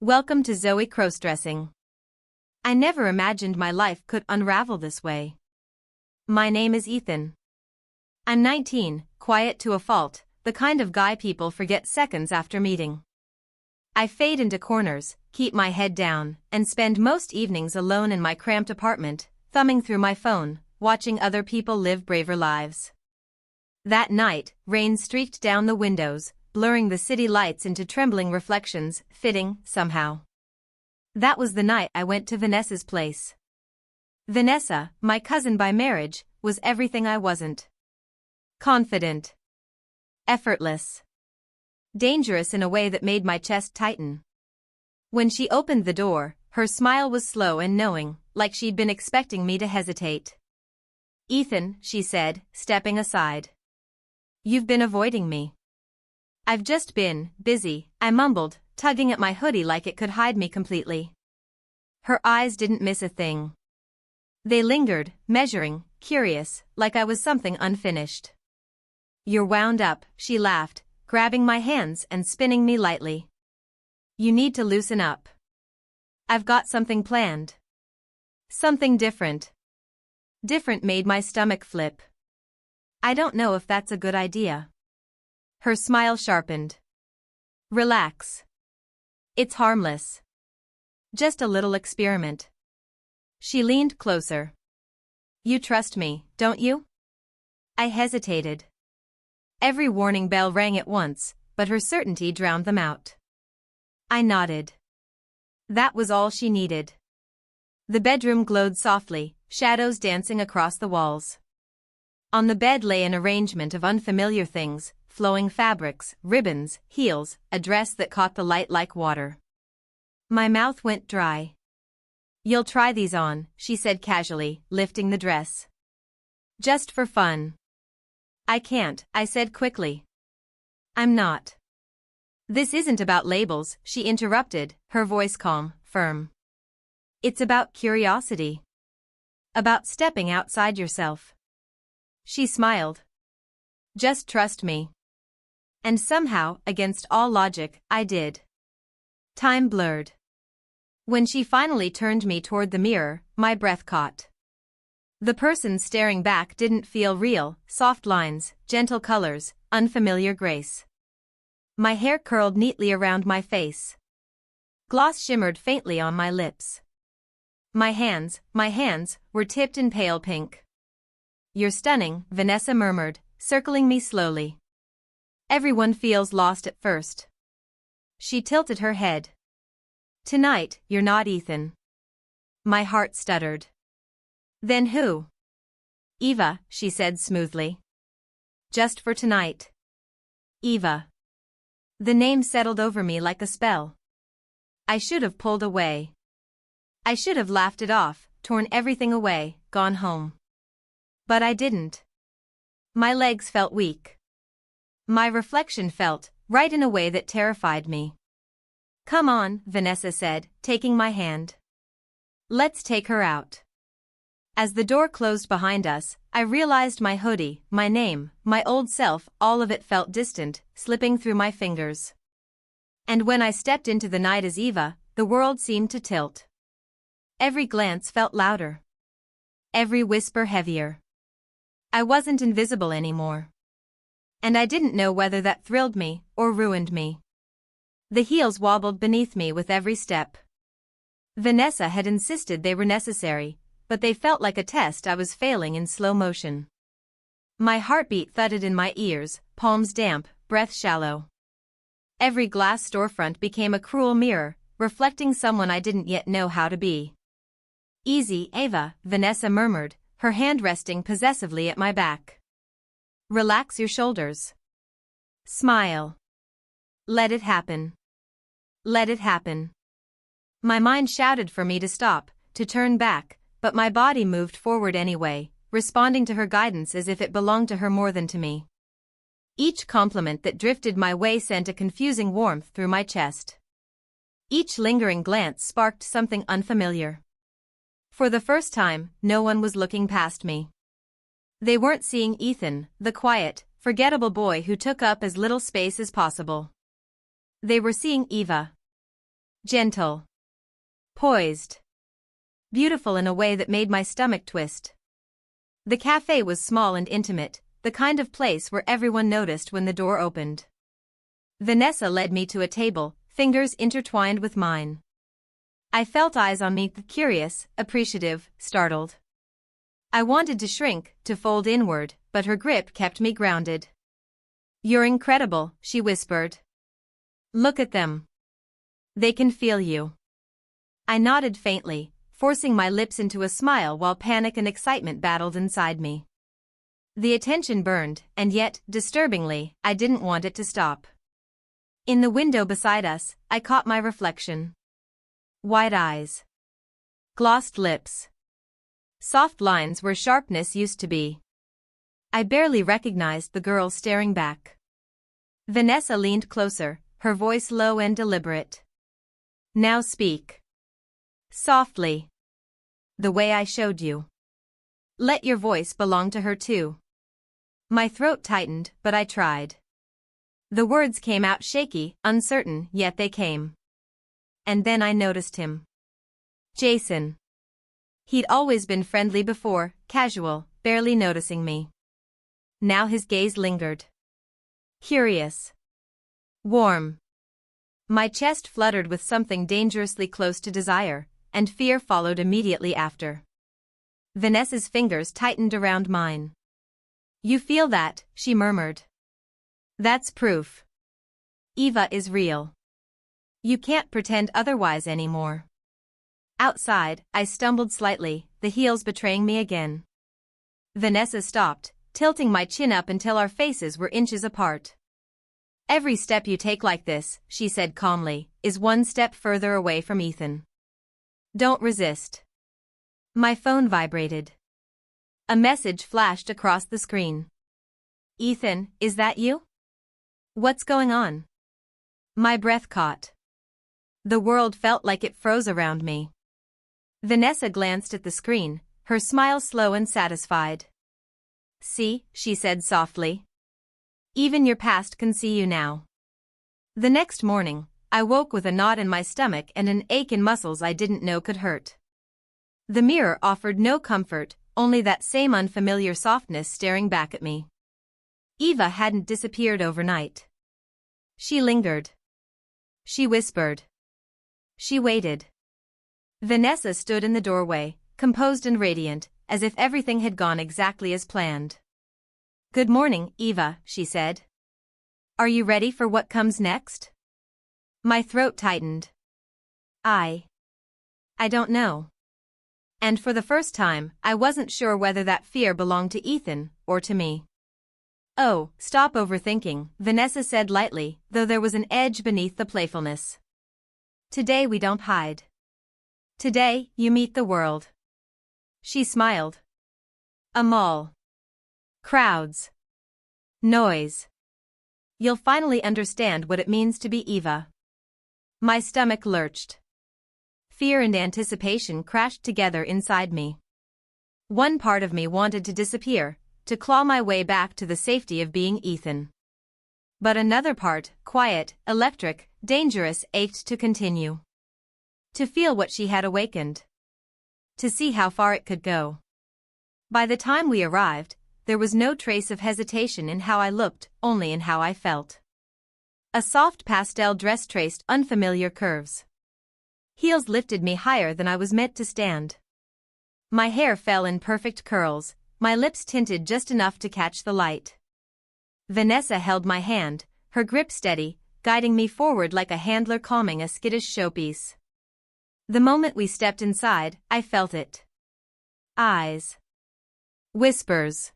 Welcome to Zoe Crossdressing. I never imagined my life could unravel this way. My name is Ethan. I'm 19, quiet to a fault, the kind of guy people forget seconds after meeting. I fade into corners, keep my head down, and spend most evenings alone in my cramped apartment, thumbing through my phone, watching other people live braver lives. That night, rain streaked down the windows, blurring the city lights into trembling reflections, fitting, somehow. That was the night I went to Vanessa's place. Vanessa, my cousin by marriage, was everything I wasn't. Confident. Effortless. Dangerous in a way that made my chest tighten. When she opened the door, her smile was slow and knowing, like she'd been expecting me to hesitate. "Ethan," she said, stepping aside. "You've been avoiding me." "I've just been busy," I mumbled, tugging at my hoodie like it could hide me completely. Her eyes didn't miss a thing. They lingered, measuring, curious, like I was something unfinished. "You're wound up," she laughed, grabbing my hands and spinning me lightly. "You need to loosen up. I've got something planned. Something different." Different made my stomach flip. "I don't know if that's a good idea." Her smile sharpened. "Relax. It's harmless. Just a little experiment." She leaned closer. "You trust me, don't you?" I hesitated. Every warning bell rang at once, but her certainty drowned them out. I nodded. That was all she needed. The bedroom glowed softly, shadows dancing across the walls. On the bed lay an arrangement of unfamiliar things, flowing fabrics, ribbons, heels, a dress that caught the light like water. My mouth went dry. "You'll try these on," she said casually, lifting the dress. "Just for fun." "I can't," I said quickly. "I'm not." "This isn't about labels," she interrupted, her voice calm, firm. "It's about curiosity. About stepping outside yourself." She smiled. "Just trust me." And somehow, against all logic, I did. Time blurred. When she finally turned me toward the mirror, my breath caught. The person staring back didn't feel real, soft lines, gentle colors, unfamiliar grace. My hair curled neatly around my face. Gloss shimmered faintly on my lips. My hands, were tipped in pale pink. "You're stunning," Vanessa murmured, circling me slowly. "Everyone feels lost at first." She tilted her head. "Tonight, you're not Ethan." My heart stuttered. "Then who?" "Eva," she said smoothly. "Just for tonight." Eva. The name settled over me like a spell. I should have pulled away. I should have laughed it off, torn everything away, gone home. But I didn't. My legs felt weak. My reflection felt right in a way that terrified me. "Come on," Vanessa said, taking my hand. "Let's take her out." As the door closed behind us, I realized my hoodie, my name, my old self, all of it felt distant, slipping through my fingers. And when I stepped into the night as Eva, the world seemed to tilt. Every glance felt louder. Every whisper heavier. I wasn't invisible anymore. And I didn't know whether that thrilled me or ruined me. The heels wobbled beneath me with every step. Vanessa had insisted they were necessary, but they felt like a test I was failing in slow motion. My heartbeat thudded in my ears, palms damp, breath shallow. Every glass storefront became a cruel mirror, reflecting someone I didn't yet know how to be. "Easy, Eva," Vanessa murmured, her hand resting possessively at my back. "Relax your shoulders. Smile. Let it happen. Let it happen." My mind shouted for me to stop, to turn back, but my body moved forward anyway, responding to her guidance as if it belonged to her more than to me. Each compliment that drifted my way sent a confusing warmth through my chest. Each lingering glance sparked something unfamiliar. For the first time, no one was looking past me. They weren't seeing Ethan, the quiet, forgettable boy who took up as little space as possible. They were seeing Eva. Gentle. Poised. Beautiful in a way that made my stomach twist. The cafe was small and intimate, the kind of place where everyone noticed when the door opened. Vanessa led me to a table, fingers intertwined with mine. I felt eyes on me, curious, appreciative, startled. I wanted to shrink, to fold inward, but her grip kept me grounded. "You're incredible," she whispered. "Look at them. They can feel you." I nodded faintly, forcing my lips into a smile while panic and excitement battled inside me. The attention burned, and yet, disturbingly, I didn't want it to stop. In the window beside us, I caught my reflection. Wide eyes. Glossed lips. Soft lines where sharpness used to be. I barely recognized the girl staring back. Vanessa leaned closer, her voice low and deliberate. "Now speak. Softly. The way I showed you. Let your voice belong to her too." My throat tightened, but I tried. The words came out shaky, uncertain, yet they came. And then I noticed him. Jason. He'd always been friendly before, casual, barely noticing me. Now his gaze lingered. Curious. Warm. My chest fluttered with something dangerously close to desire, and fear followed immediately after. Vanessa's fingers tightened around mine. "You feel that," she murmured. "That's proof. Eva is real. You can't pretend otherwise anymore." Outside, I stumbled slightly, the heels betraying me again. Vanessa stopped, tilting my chin up until our faces were inches apart. "Every step you take like this," she said calmly, "is one step further away from Ethan. Don't resist." My phone vibrated. A message flashed across the screen. "Ethan, is that you? What's going on?" My breath caught. The world felt like it froze around me. Vanessa glanced at the screen, her smile slow and satisfied. "See," she said softly. "Even your past can see you now." The next morning, I woke with a knot in my stomach and an ache in muscles I didn't know could hurt. The mirror offered no comfort, only that same unfamiliar softness staring back at me. Eva hadn't disappeared overnight. She lingered. She whispered. She waited. Vanessa stood in the doorway, composed and radiant, as if everything had gone exactly as planned. "Good morning, Eva," she said. "Are you ready for what comes next?" My throat tightened. I don't know. And for the first time, I wasn't sure whether that fear belonged to Ethan or to me. "Oh, stop overthinking," Vanessa said lightly, though there was an edge beneath the playfulness. "Today we don't hide. Today, you meet the world." She smiled. A mall. Crowds. Noise. You'll finally understand what it means to be Eva. My stomach lurched. Fear and anticipation crashed together inside me. One part of me wanted to disappear, to claw my way back to the safety of being Ethan. But another part, quiet, electric, dangerous, ached to continue. To feel what she had awakened. To see how far it could go. By the time we arrived, there was no trace of hesitation in how I looked, only in how I felt. A soft pastel dress traced unfamiliar curves. Heels lifted me higher than I was meant to stand. My hair fell in perfect curls, my lips tinted just enough to catch the light. Vanessa held my hand, her grip steady, guiding me forward like a handler calming a skittish showpiece. The moment we stepped inside, I felt it. Eyes. Whispers.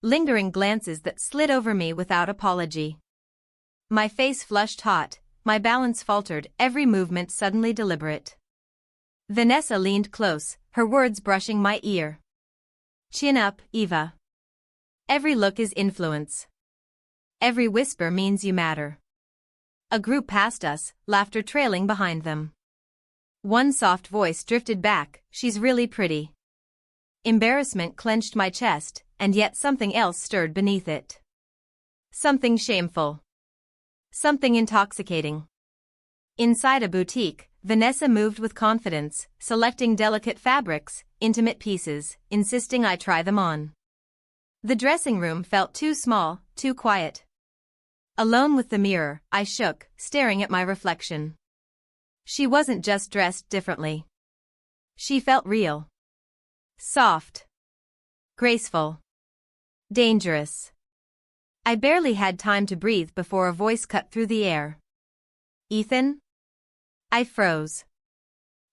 Lingering glances that slid over me without apology. My face flushed hot, my balance faltered, every movement suddenly deliberate. Vanessa leaned close, her words brushing my ear. "Chin up, Eva. Every look is influence. Every whisper means you matter." A group passed us, laughter trailing behind them. One soft voice drifted back, "She's really pretty." Embarrassment clenched my chest, and yet something else stirred beneath it. Something shameful. Something intoxicating. Inside a boutique, Vanessa moved with confidence, selecting delicate fabrics, intimate pieces, insisting I try them on. The dressing room felt too small, too quiet. Alone with the mirror, I shook, staring at my reflection. She wasn't just dressed differently. She felt real. Soft. Graceful. Dangerous. I barely had time to breathe before a voice cut through the air. Ethan? I froze.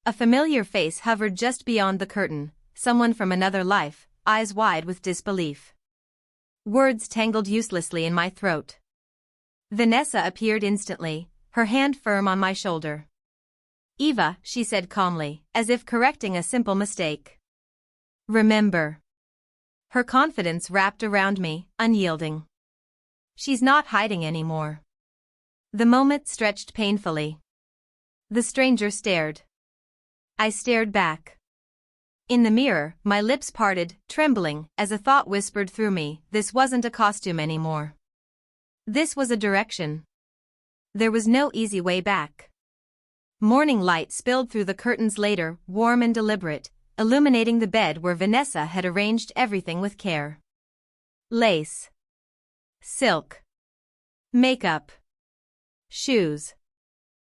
A familiar face hovered just beyond the curtain, someone from another life, eyes wide with disbelief. Words tangled uselessly in my throat. Vanessa appeared instantly, her hand firm on my shoulder. Eva, she said calmly, as if correcting a simple mistake. Remember. Her confidence wrapped around me, unyielding. She's not hiding anymore. The moment stretched painfully. The stranger stared. I stared back. In the mirror, my lips parted, trembling, as a thought whispered through me, this wasn't a costume anymore. This was a direction. There was no easy way back. Morning light spilled through the curtains later, warm and deliberate, illuminating the bed where Vanessa had arranged everything with care. Lace. Silk. Makeup. Shoes.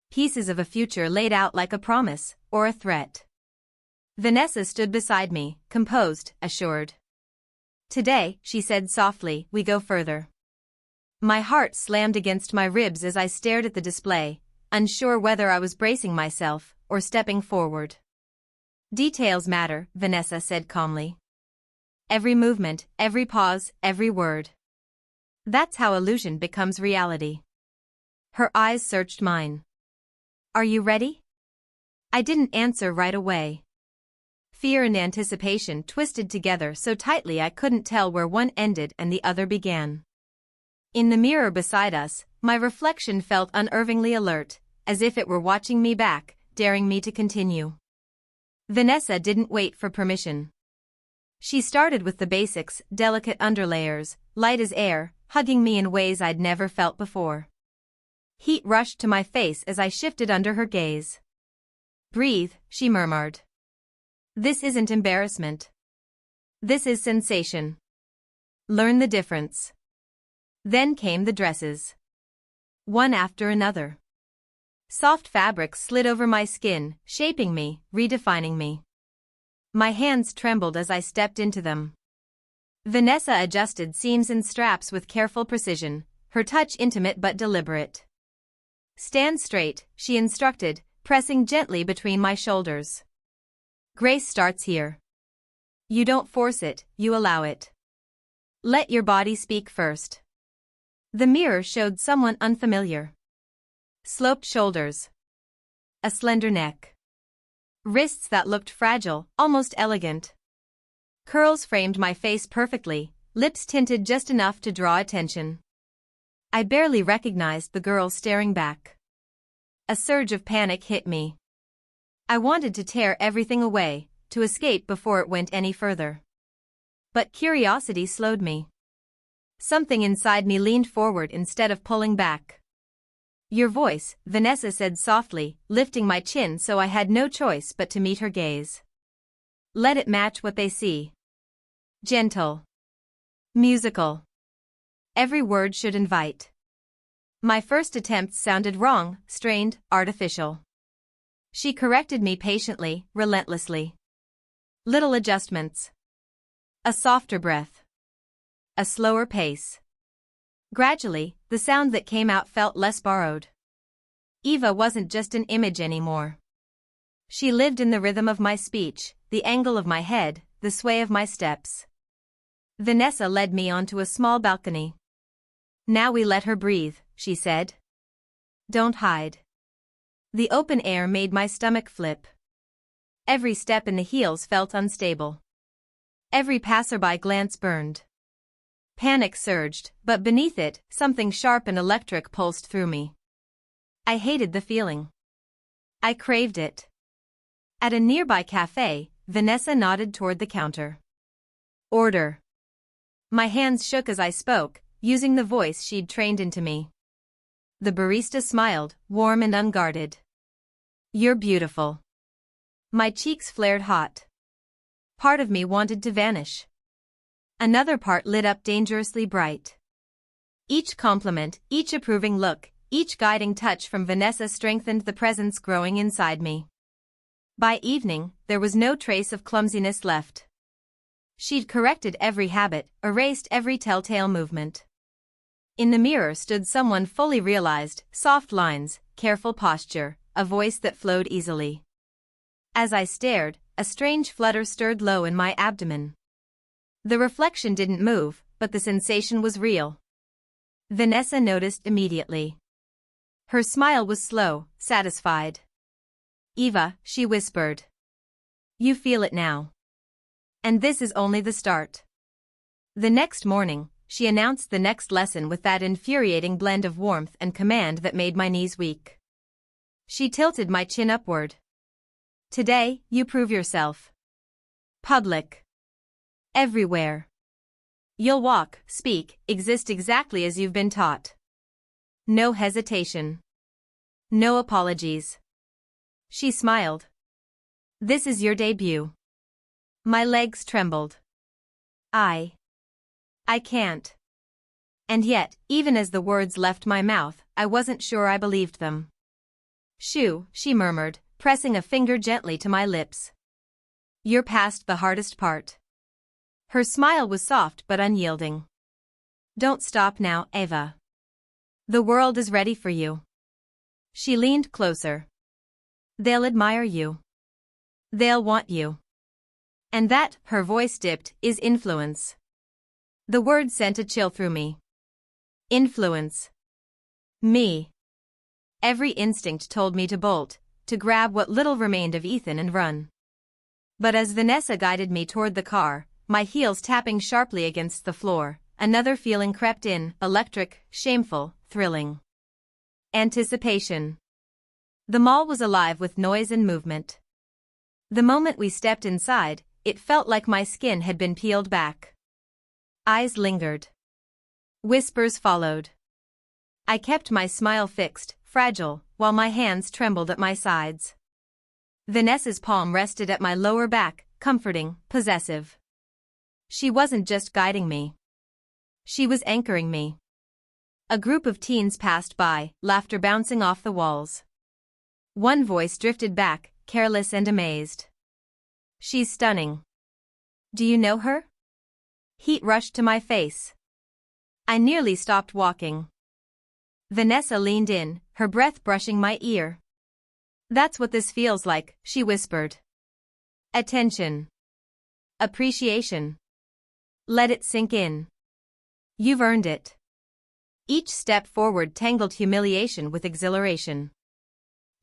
Pieces of a future laid out like a promise, or a threat. Vanessa stood beside me, composed, assured. Today, she said softly, we go further. My heart slammed against my ribs as I stared at the display, unsure whether I was bracing myself, or stepping forward. Details matter, Vanessa said calmly. Every movement, every pause, every word. That's how illusion becomes reality. Her eyes searched mine. Are you ready? I didn't answer right away. Fear and anticipation twisted together so tightly I couldn't tell where one ended and the other began. In the mirror beside us, my reflection felt unnervingly alert, as if it were watching me back, daring me to continue. Vanessa didn't wait for permission. She started with the basics, delicate underlayers, light as air, hugging me in ways I'd never felt before. Heat rushed to my face as I shifted under her gaze. Breathe, she murmured. This isn't embarrassment. This is sensation. Learn the difference. Then came the dresses. One after another. Soft fabrics slid over my skin, shaping me, redefining me. My hands trembled as I stepped into them. Vanessa adjusted seams and straps with careful precision, her touch intimate but deliberate. Stand straight, she instructed, pressing gently between my shoulders. Grace starts here. You don't force it, you allow it. Let your body speak first. The mirror showed someone unfamiliar. Sloped shoulders. A slender neck. Wrists that looked fragile, almost elegant. Curls framed my face perfectly, lips tinted just enough to draw attention. I barely recognized the girl staring back. A surge of panic hit me. I wanted to tear everything away, to escape before it went any further. But curiosity slowed me. Something inside me leaned forward instead of pulling back. Your voice, Vanessa said softly, lifting my chin so I had no choice but to meet her gaze. Let it match what they see. Gentle. Musical. Every word should invite. My first attempts sounded wrong, strained, artificial. She corrected me patiently, relentlessly. Little adjustments. A softer breath. A slower pace. Gradually, the sound that came out felt less borrowed. Eva wasn't just an image anymore. She lived in the rhythm of my speech, the angle of my head, the sway of my steps. Vanessa led me onto a small balcony. Now we let her breathe, she said. Don't hide. The open air made my stomach flip. Every step in the heels felt unstable. Every passerby glance burned. Panic surged, but beneath it, something sharp and electric pulsed through me. I hated the feeling. I craved it. At a nearby cafe, Vanessa nodded toward the counter. Order. My hands shook as I spoke, using the voice she'd trained into me. The barista smiled, warm and unguarded. You're beautiful. My cheeks flared hot. Part of me wanted to vanish. Another part lit up dangerously bright. Each compliment, each approving look, each guiding touch from Vanessa strengthened the presence growing inside me. By evening, there was no trace of clumsiness left. She'd corrected every habit, erased every telltale movement. In the mirror stood someone fully realized, soft lines, careful posture, a voice that flowed easily. As I stared, a strange flutter stirred low in my abdomen. The reflection didn't move, but the sensation was real. Vanessa noticed immediately. Her smile was slow, satisfied. Eva, she whispered. You feel it now. And this is only the start. The next morning, she announced the next lesson with that infuriating blend of warmth and command that made my knees weak. She tilted my chin upward. Today, you prove yourself. Public. Everywhere. You'll walk, speak, exist exactly as you've been taught. No hesitation. No apologies. She smiled. This is your debut. My legs trembled. I can't. And yet, even as the words left my mouth, I wasn't sure I believed them. Shoo, she murmured, pressing a finger gently to my lips. You're past the hardest part. Her smile was soft but unyielding. Don't stop now, Eva. The world is ready for you. She leaned closer. They'll admire you. They'll want you. And that, her voice dipped, is influence. The word sent a chill through me. Influence. Me. Every instinct told me to bolt, to grab what little remained of Ethan and run. But as Vanessa guided me toward the car, my heels tapping sharply against the floor, another feeling crept in, electric, shameful, thrilling. Anticipation. The mall was alive with noise and movement. The moment we stepped inside, it felt like my skin had been peeled back. Eyes lingered. Whispers followed. I kept my smile fixed, fragile, while my hands trembled at my sides. Vanessa's palm rested at my lower back, comforting, possessive. She wasn't just guiding me. She was anchoring me. A group of teens passed by, laughter bouncing off the walls. One voice drifted back, careless and amazed. She's stunning. Do you know her? Heat rushed to my face. I nearly stopped walking. Vanessa leaned in, her breath brushing my ear. That's what this feels like, she whispered. Attention. Appreciation. Let it sink in. You've earned it. Each step forward tangled humiliation with exhilaration.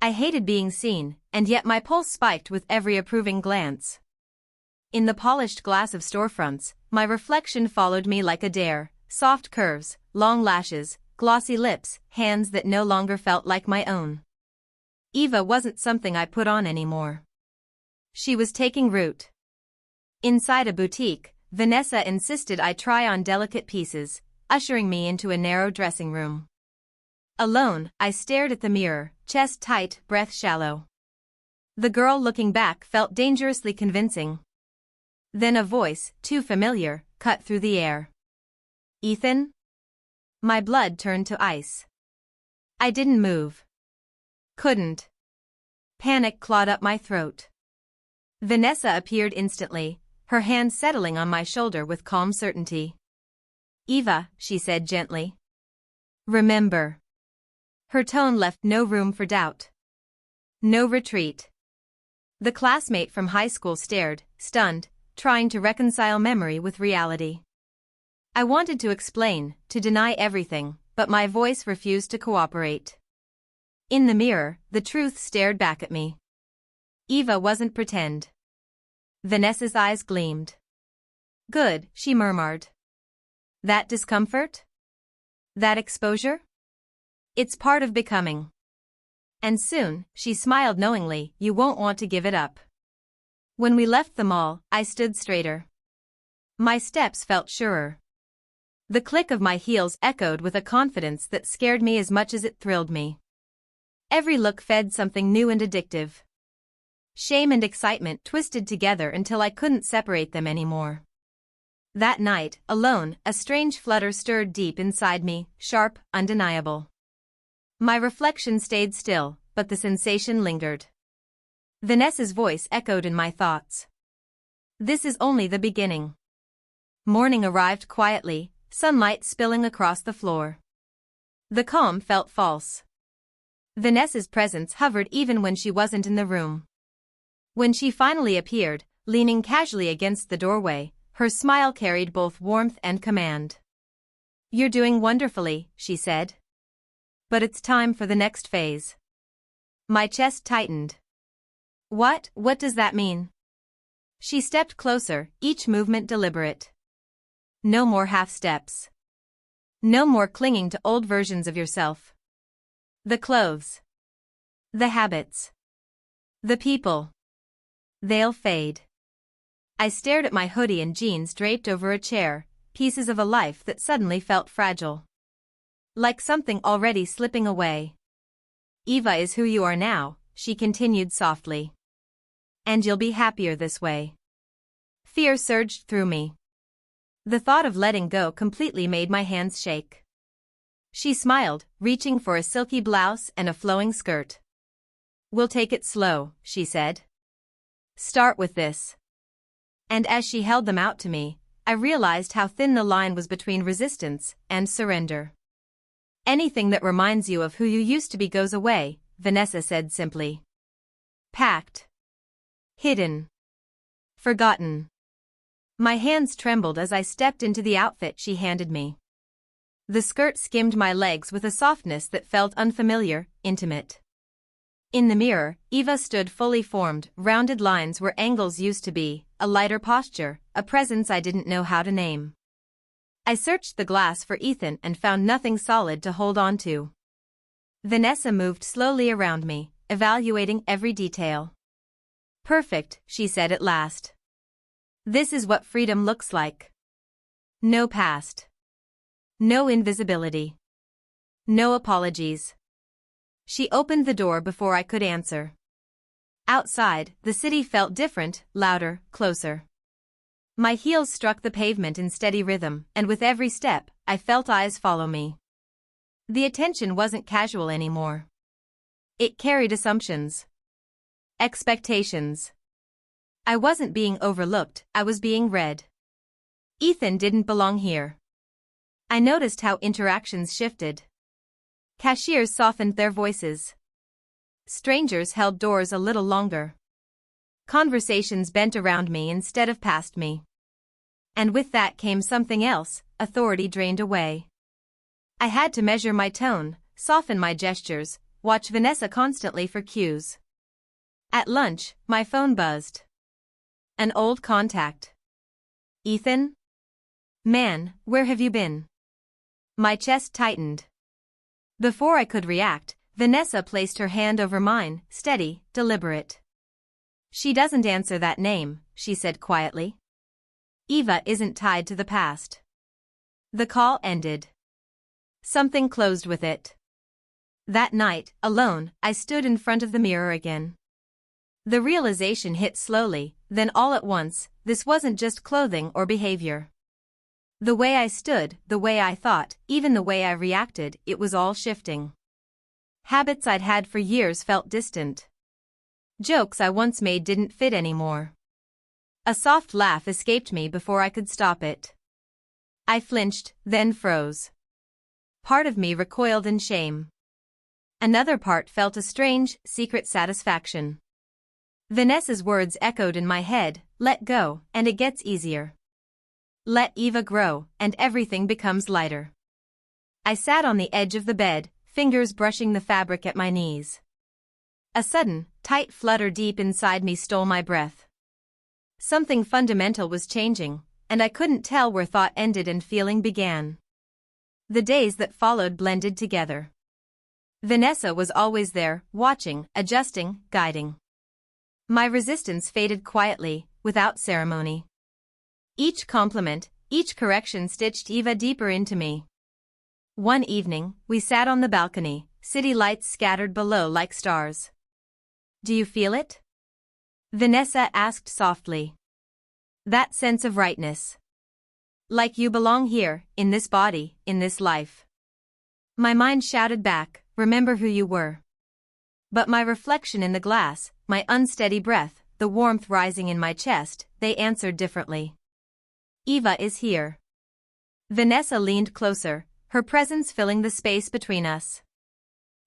I hated being seen, and yet my pulse spiked with every approving glance. In the polished glass of storefronts, my reflection followed me like a dare, soft curves, long lashes, glossy lips, hands that no longer felt like my own. Eva wasn't something I put on anymore. She was taking root. Inside a boutique, Vanessa insisted I try on delicate pieces, ushering me into a narrow dressing room. Alone, I stared at the mirror, chest tight, breath shallow. The girl looking back felt dangerously convincing. Then a voice, too familiar, cut through the air. Ethan? My blood turned to ice. I didn't move. Couldn't. Panic clawed up my throat. Vanessa appeared instantly, her hand settling on my shoulder with calm certainty. Eva, she said gently. Remember. Her tone left no room for doubt. No retreat. The classmate from high school stared, stunned, trying to reconcile memory with reality. I wanted to explain, to deny everything, but my voice refused to cooperate. In the mirror, the truth stared back at me. Eva wasn't pretend. Vanessa's eyes gleamed. Good, she murmured. That discomfort? That exposure? It's part of becoming. And soon, she smiled knowingly, you won't want to give it up. When we left the mall, I stood straighter. My steps felt surer. The click of my heels echoed with a confidence that scared me as much as it thrilled me. Every look fed something new and addictive. Shame and excitement twisted together until I couldn't separate them anymore. That night, alone, a strange flutter stirred deep inside me, sharp, undeniable. My reflection stayed still, but the sensation lingered. Vanessa's voice echoed in my thoughts. This is only the beginning. Morning arrived quietly, sunlight spilling across the floor. The calm felt false. Vanessa's presence hovered even when she wasn't in the room. When she finally appeared, leaning casually against the doorway, her smile carried both warmth and command. "You're doing wonderfully," she said. "But it's time for the next phase." My chest tightened. What does that mean? She stepped closer, each movement deliberate. No more half steps. No more clinging to old versions of yourself. The clothes. The habits. The people. They'll fade. I stared at my hoodie and jeans draped over a chair, pieces of a life that suddenly felt fragile. Like something already slipping away. "Eva is who you are now," she continued softly. "And you'll be happier this way." Fear surged through me. The thought of letting go completely made my hands shake. She smiled, reaching for a silky blouse and a flowing skirt. "We'll take it slow," she said. "Start with this." And as she held them out to me, I realized how thin the line was between resistance and surrender. "Anything that reminds you of who you used to be goes away," Vanessa said simply. "Packed. Hidden. Forgotten." My hands trembled as I stepped into the outfit she handed me. The skirt skimmed my legs with a softness that felt unfamiliar, intimate. In the mirror, Eva stood fully formed, rounded lines where angles used to be, a lighter posture, a presence I didn't know how to name. I searched the glass for Ethan and found nothing solid to hold on to. Vanessa moved slowly around me, evaluating every detail. "Perfect," she said at last. "This is what freedom looks like. No past. No invisibility. No apologies." She opened the door before I could answer. Outside, the city felt different, louder, closer. My heels struck the pavement in steady rhythm, and with every step, I felt eyes follow me. The attention wasn't casual anymore. It carried assumptions. Expectations. I wasn't being overlooked, I was being read. Ethan didn't belong here. I noticed how interactions shifted. Cashiers softened their voices. Strangers held doors a little longer. Conversations bent around me instead of past me. And with that came something else, authority drained away. I had to measure my tone, soften my gestures, watch Vanessa constantly for cues. At lunch, my phone buzzed. An old contact. "Ethan? Man, where have you been?" My chest tightened. Before I could react, Vanessa placed her hand over mine, steady, deliberate. "She doesn't answer that name," she said quietly. "Eva isn't tied to the past." The call ended. Something closed with it. That night, alone, I stood in front of the mirror again. The realization hit slowly, then all at once, this wasn't just clothing or behavior. The way I stood, the way I thought, even the way I reacted, it was all shifting. Habits I'd had for years felt distant. Jokes I once made didn't fit anymore. A soft laugh escaped me before I could stop it. I flinched, then froze. Part of me recoiled in shame. Another part felt a strange, secret satisfaction. Vanessa's words echoed in my head, "Let go, and it gets easier. Let Eva grow, and everything becomes lighter." I sat on the edge of the bed, fingers brushing the fabric at my knees. A sudden, tight flutter deep inside me stole my breath. Something fundamental was changing, and I couldn't tell where thought ended and feeling began. The days that followed blended together. Vanessa was always there, watching, adjusting, guiding. My resistance faded quietly, without ceremony. Each compliment, Each correction stitched Eva deeper into me. One evening, we sat on the balcony, city lights scattered below like stars. Do you feel it? Vanessa asked softly. That sense of rightness. Like you belong here, in this body, in this life. My mind shouted back, remember who you were. But my reflection in the glass, my unsteady breath, the warmth rising in my chest, they answered differently. Eva is here. Vanessa leaned closer, her presence filling the space between us.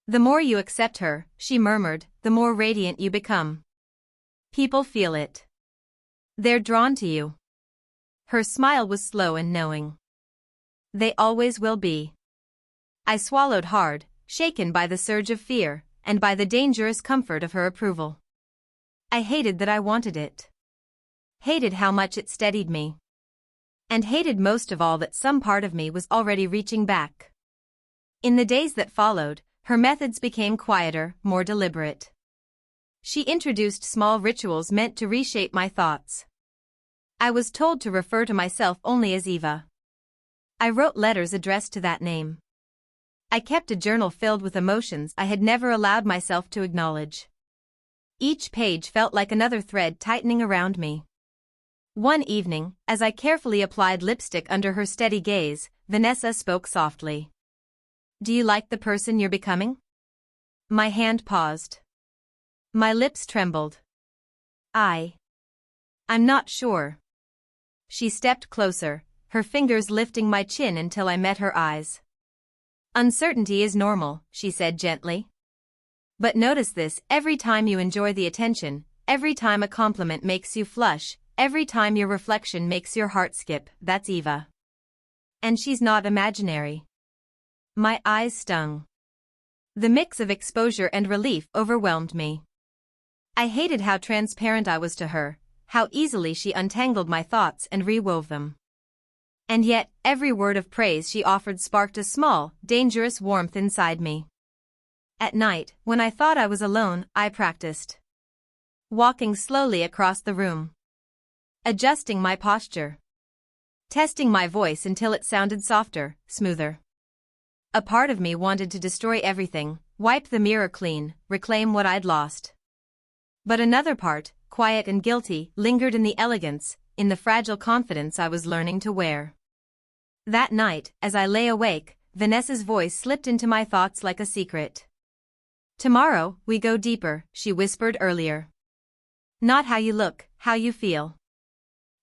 The more you accept her, she murmured, the more radiant you become. People feel it. They're drawn to you. Her smile was slow and knowing. They always will be. I swallowed hard, shaken by the surge of fear, and by the dangerous comfort of her approval. I hated that I wanted it. Hated how much it steadied me. And hated most of all that some part of me was already reaching back. In the days that followed, her methods became quieter, more deliberate. She introduced small rituals meant to reshape my thoughts. I was told to refer to myself only as Eva. I wrote letters addressed to that name. I kept a journal filled with emotions I had never allowed myself to acknowledge. Each page felt like another thread tightening around me. One evening, as I carefully applied lipstick under her steady gaze, Vanessa spoke softly. Do you like the person you're becoming? My hand paused. My lips trembled. I'm not sure. She stepped closer, her fingers lifting my chin until I met her eyes. Uncertainty is normal, she said gently. But notice this, every time you enjoy the attention, every time a compliment makes you flush, every time your reflection makes your heart skip, that's Eva. And she's not imaginary. My eyes stung. The mix of exposure and relief overwhelmed me. I hated how transparent I was to her, how easily she untangled my thoughts and rewove them. And yet, every word of praise she offered sparked a small, dangerous warmth inside me. At night, when I thought I was alone, I practiced. Walking slowly across the room. Adjusting my posture. Testing my voice until it sounded softer, smoother. A part of me wanted to destroy everything, wipe the mirror clean, reclaim what I'd lost. But another part, quiet and guilty, lingered in the elegance, in the fragile confidence I was learning to wear. That night, as I lay awake, Vanessa's voice slipped into my thoughts like a secret. Tomorrow, we go deeper, she whispered earlier. Not how you look, how you feel.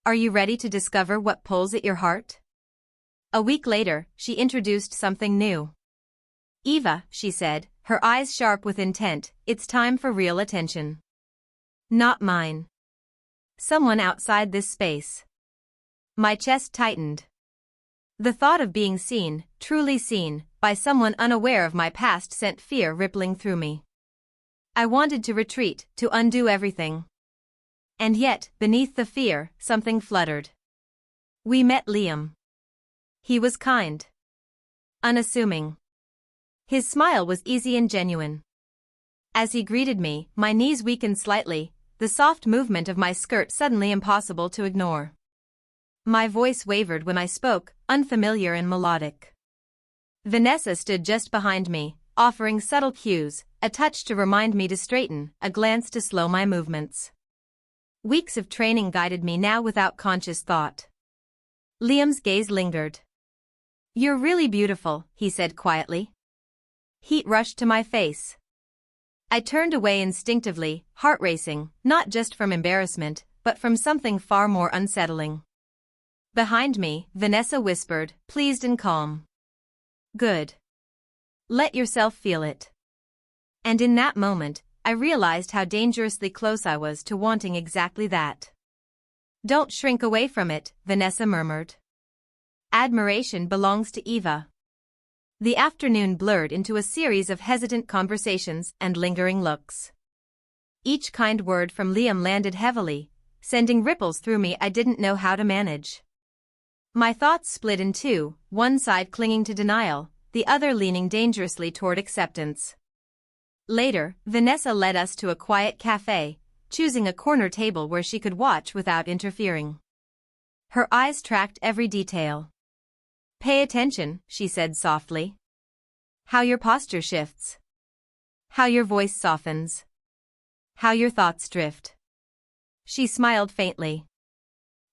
Are you ready to discover what pulls at your heart? A week later, she introduced something new. Eva, she said, her eyes sharp with intent, it's time for real attention. Not mine. Someone outside this space. My chest tightened. The thought of being seen, truly seen, by someone unaware of my past sent fear rippling through me. I wanted to retreat, to undo everything. And yet, beneath the fear, something fluttered. We met Liam. He was kind. Unassuming. His smile was easy and genuine. As he greeted me, my knees weakened slightly, the soft movement of my skirt suddenly impossible to ignore. My voice wavered when I spoke, unfamiliar and melodic. Vanessa stood just behind me, offering subtle cues, a touch to remind me to straighten, a glance to slow my movements. Weeks of training guided me now without conscious thought. Liam's gaze lingered. You're really beautiful, he said quietly. Heat rushed to my face. I turned away instinctively, heart racing, not just from embarrassment, but from something far more unsettling. Behind me, Vanessa whispered, pleased and calm. Good. Let yourself feel it. And in that moment, I realized how dangerously close I was to wanting exactly that. Don't shrink away from it, Vanessa murmured. Admiration belongs to Eva. The afternoon blurred into a series of hesitant conversations and lingering looks. Each kind word from Liam landed heavily, sending ripples through me I didn't know how to manage. My thoughts split in two, one side clinging to denial, the other leaning dangerously toward acceptance. Later, Vanessa led us to a quiet cafe, choosing a corner table where she could watch without interfering. Her eyes tracked every detail. "Pay attention," she said softly. "How your posture shifts. How your voice softens. How your thoughts drift." She smiled faintly.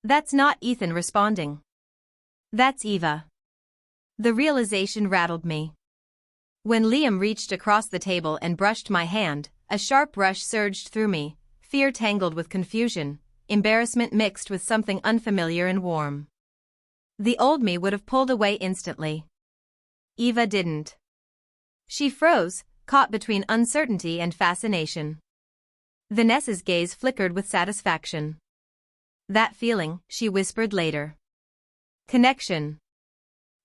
"That's not Ethan responding. That's Eva." The realization rattled me. When Liam reached across the table and brushed my hand, a sharp rush surged through me, fear tangled with confusion, embarrassment mixed with something unfamiliar and warm. The old me would have pulled away instantly. Eva didn't. She froze, caught between uncertainty and fascination. Vanessa's gaze flickered with satisfaction. "That feeling," she whispered later. "Connection.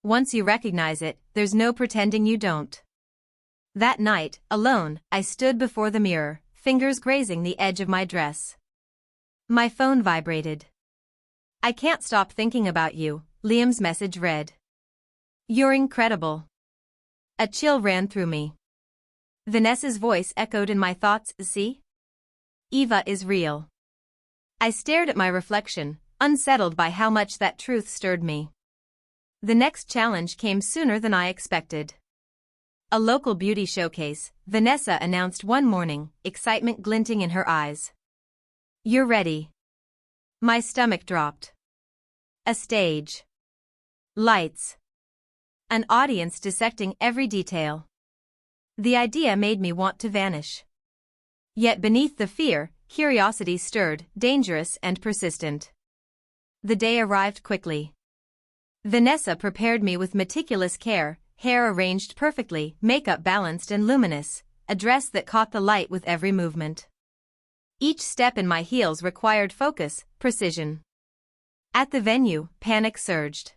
Once you recognize it, there's no pretending you don't." That night, alone, I stood before the mirror, fingers grazing the edge of my dress. My phone vibrated. "I can't stop thinking about you," Liam's message read. "You're incredible." A chill ran through me. Vanessa's voice echoed in my thoughts. "See? Eva is real." I stared at my reflection, unsettled by how much that truth stirred me. The next challenge came sooner than I expected. A local beauty showcase, Vanessa announced one morning, excitement glinting in her eyes. "You're ready." My stomach dropped. A stage. Lights. An audience dissecting every detail. The idea made me want to vanish. Yet beneath the fear, curiosity stirred, dangerous and persistent. The day arrived quickly. Vanessa prepared me with meticulous care, hair arranged perfectly, makeup balanced and luminous, a dress that caught the light with every movement. Each step in my heels required focus, precision. At the venue, panic surged.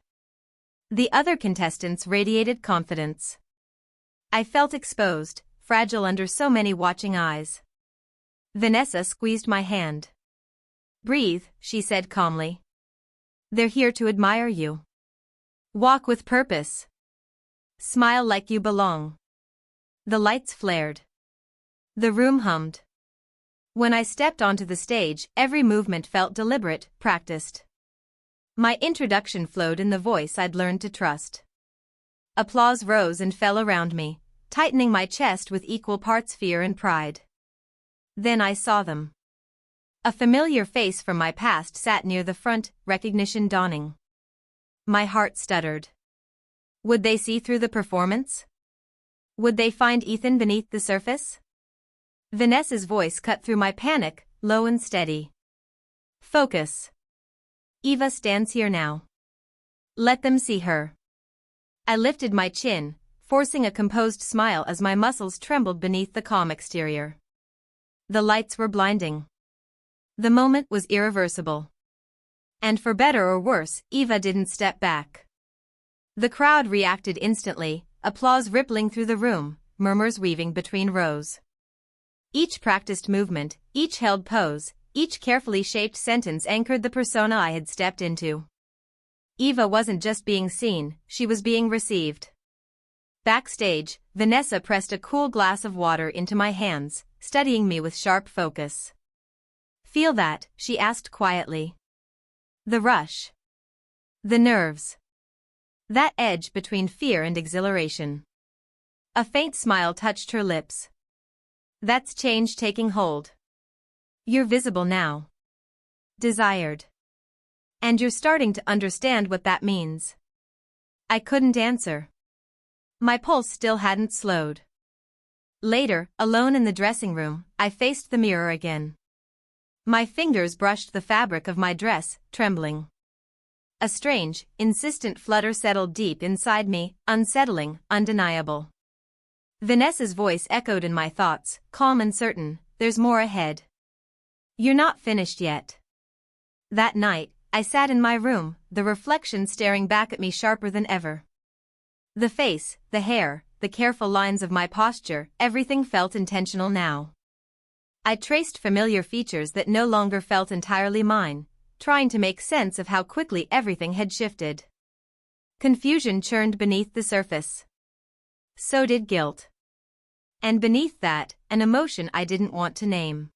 The other contestants radiated confidence. I felt exposed, fragile under so many watching eyes. Vanessa squeezed my hand. "Breathe," she said calmly. "They're here to admire you. Walk with purpose. Smile like you belong." The lights flared. The room hummed. When I stepped onto the stage, every movement felt deliberate, practiced. My introduction flowed in the voice I'd learned to trust. Applause rose and fell around me, tightening my chest with equal parts fear and pride. Then I saw them. A familiar face from my past sat near the front, recognition dawning. My heart stuttered. Would they see through the performance? Would they find Ethan beneath the surface? Vanessa's voice cut through my panic, low and steady. "Focus. Eva stands here now. Let them see her." I lifted my chin, forcing a composed smile as my muscles trembled beneath the calm exterior. The lights were blinding. The moment was irreversible. And for better or worse, Eva didn't step back. The crowd reacted instantly, applause rippling through the room, murmurs weaving between rows. Each practiced movement, each held pose, each carefully shaped sentence anchored the persona I had stepped into. Eva wasn't just being seen, she was being received. Backstage, Vanessa pressed a cool glass of water into my hands, studying me with sharp focus. "Feel that?" she asked quietly. "The rush. The nerves. That edge between fear and exhilaration." A faint smile touched her lips. "That's change taking hold. You're visible now. Desired. And you're starting to understand what that means." I couldn't answer. My pulse still hadn't slowed. Later, alone in the dressing room, I faced the mirror again. My fingers brushed the fabric of my dress, trembling. A strange, insistent flutter settled deep inside me, unsettling, undeniable. Vanessa's voice echoed in my thoughts, calm and certain, "There's more ahead. You're not finished yet." That night, I sat in my room, the reflection staring back at me sharper than ever. The face, the hair, the careful lines of my posture, everything felt intentional now. I traced familiar features that no longer felt entirely mine, trying to make sense of how quickly everything had shifted. Confusion churned beneath the surface. So did guilt. And beneath that, an emotion I didn't want to name.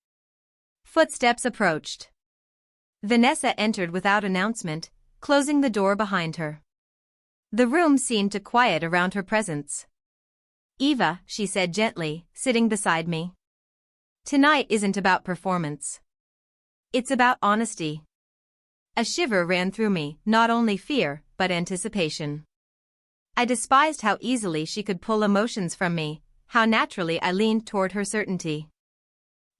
Footsteps approached. Vanessa entered without announcement, closing the door behind her. The room seemed to quiet around her presence. "Eva," she said gently, sitting beside me. "Tonight isn't about performance. It's about honesty." A shiver ran through me, not only fear, but anticipation. I despised how easily she could pull emotions from me, how naturally I leaned toward her certainty.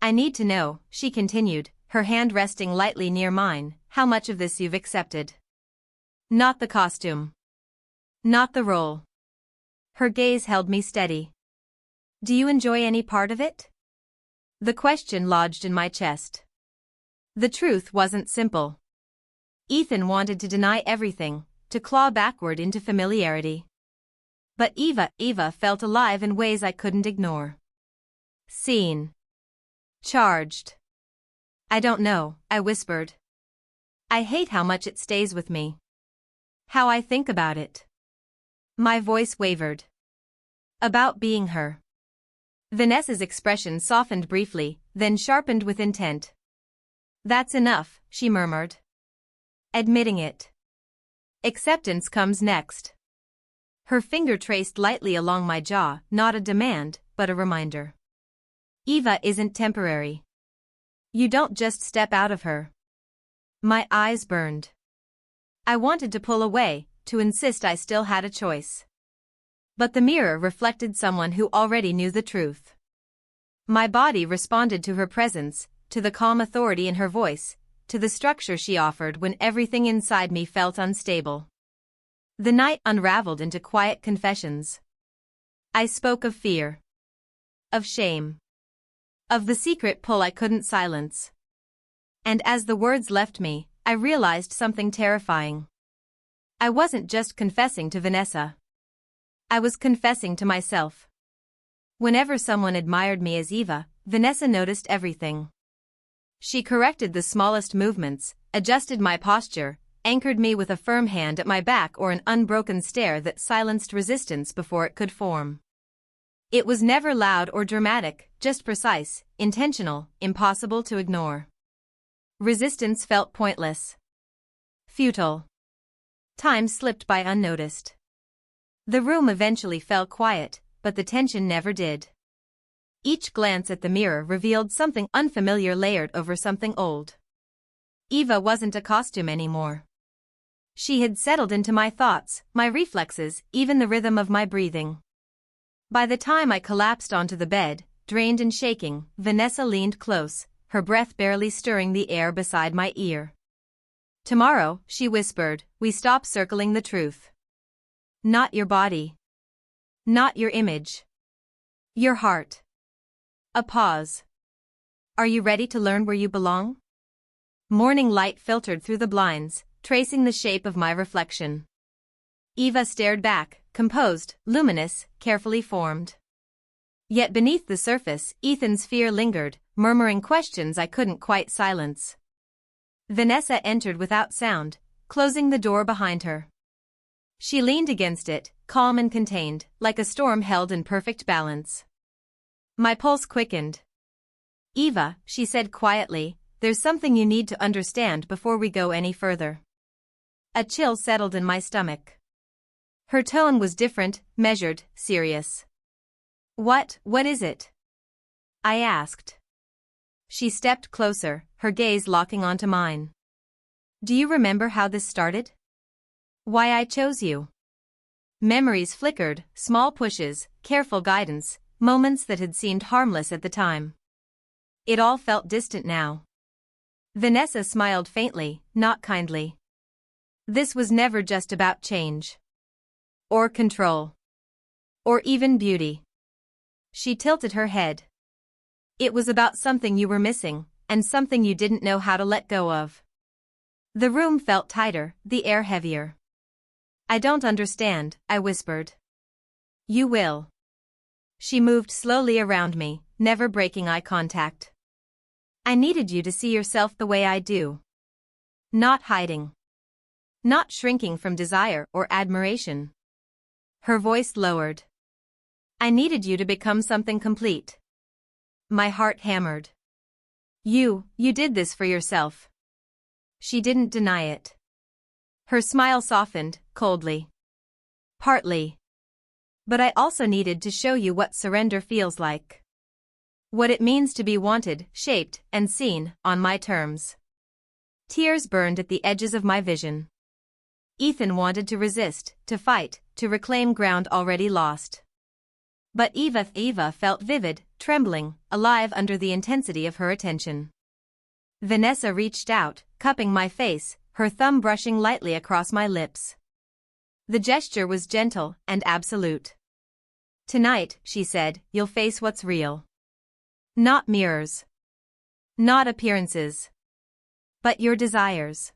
"I need to know," she continued, her hand resting lightly near mine, "how much of this you've accepted. Not the costume. Not the role." Her gaze held me steady. "Do you enjoy any part of it?" The question lodged in my chest. The truth wasn't simple. Ethan wanted to deny everything, to claw backward into familiarity. But Eva felt alive in ways I couldn't ignore. Seen. Charged. "I don't know," I whispered. "I hate how much it stays with me. How I think about it." My voice wavered. "About being her." Vanessa's expression softened briefly, then sharpened with intent. "That's enough," she murmured. "Admitting it. Acceptance comes next." Her finger traced lightly along my jaw, not a demand, but a reminder. "Eva isn't temporary. You don't just step out of her." My eyes burned. I wanted to pull away, to insist I still had a choice. But the mirror reflected someone who already knew the truth. My body responded to her presence, to the calm authority in her voice, to the structure she offered when everything inside me felt unstable. The night unraveled into quiet confessions. I spoke of fear. Of shame. Of the secret pull I couldn't silence. And as the words left me, I realized something terrifying. I wasn't just confessing to Vanessa. I was confessing to myself. Whenever someone admired me as Eva, Vanessa noticed everything. She corrected the smallest movements, adjusted my posture, anchored me with a firm hand at my back or an unbroken stare that silenced resistance before it could form. It was never loud or dramatic, just precise, intentional, impossible to ignore. Resistance felt pointless. Futile. Time slipped by unnoticed. The room eventually fell quiet, but the tension never did. Each glance at the mirror revealed something unfamiliar layered over something old. Eva wasn't a costume anymore. She had settled into my thoughts, my reflexes, even the rhythm of my breathing. By the time I collapsed onto the bed, drained and shaking, Vanessa leaned close, her breath barely stirring the air beside my ear. "Tomorrow," she whispered, "we stop circling the truth. Not your body. Not your image. Your heart." A pause. "Are you ready to learn where you belong?" Morning light filtered through the blinds, tracing the shape of my reflection. Eva stared back, composed, luminous, carefully formed. Yet beneath the surface, Ethan's fear lingered, murmuring questions I couldn't quite silence. Vanessa entered without sound, closing the door behind her. She leaned against it, calm and contained, like a storm held in perfect balance. My pulse quickened. "Eva," she said quietly, "there's something you need to understand before we go any further." A chill settled in my stomach. Her tone was different, measured, serious. What is it?" I asked. She stepped closer, her gaze locking onto mine. "Do you remember how this started? Why I chose you?" Memories flickered, small pushes, careful guidance, moments that had seemed harmless at the time. It all felt distant now. Vanessa smiled faintly, not kindly. This was never just about change. Or control. Or even beauty. She tilted her head. It was about something you were missing, and something you didn't know how to let go of. The room felt tighter, the air heavier. "I don't understand," I whispered. "You will." She moved slowly around me, never breaking eye contact. "I needed you to see yourself the way I do. Not hiding. Not shrinking from desire or admiration." Her voice lowered. "I needed you to become something complete." My heart hammered. You did this for yourself." She didn't deny it. Her smile softened, coldly. Partly. But I also needed to show you what surrender feels like. What it means to be wanted, shaped, and seen, on my terms. Tears burned at the edges of my vision. Ethan wanted to resist, to fight, to reclaim ground already lost. But Eva felt vivid, trembling, alive under the intensity of her attention. Vanessa reached out, cupping my face, her thumb brushing lightly across my lips. The gesture was gentle and absolute. Tonight, she said, you'll face what's real. Not mirrors. Not appearances. But your desires.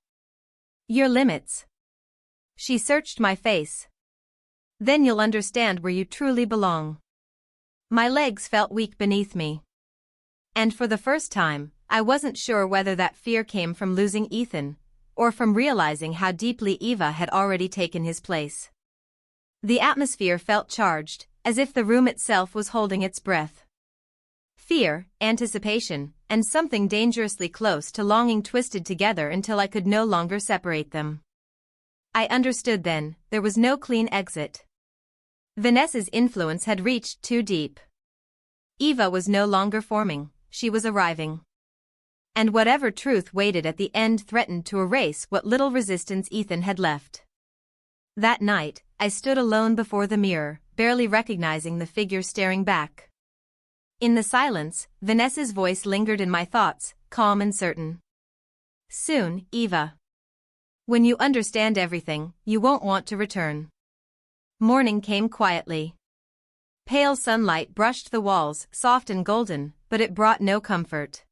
Your limits. She searched my face. Then you'll understand where you truly belong. My legs felt weak beneath me. And for the first time, I wasn't sure whether that fear came from losing Ethan, or from realizing how deeply Eva had already taken his place. The atmosphere felt charged, as if the room itself was holding its breath. Fear, anticipation, and something dangerously close to longing twisted together until I could no longer separate them. I understood then, there was no clean exit. Vanessa's influence had reached too deep. Eva was no longer forming, she was arriving. And whatever truth waited at the end threatened to erase what little resistance Ethan had left. That night, I stood alone before the mirror, barely recognizing the figure staring back. In the silence, Vanessa's voice lingered in my thoughts, calm and certain. Soon, Eva. When you understand everything, you won't want to return. Morning came quietly. Pale sunlight brushed the walls, soft and golden, but it brought no comfort.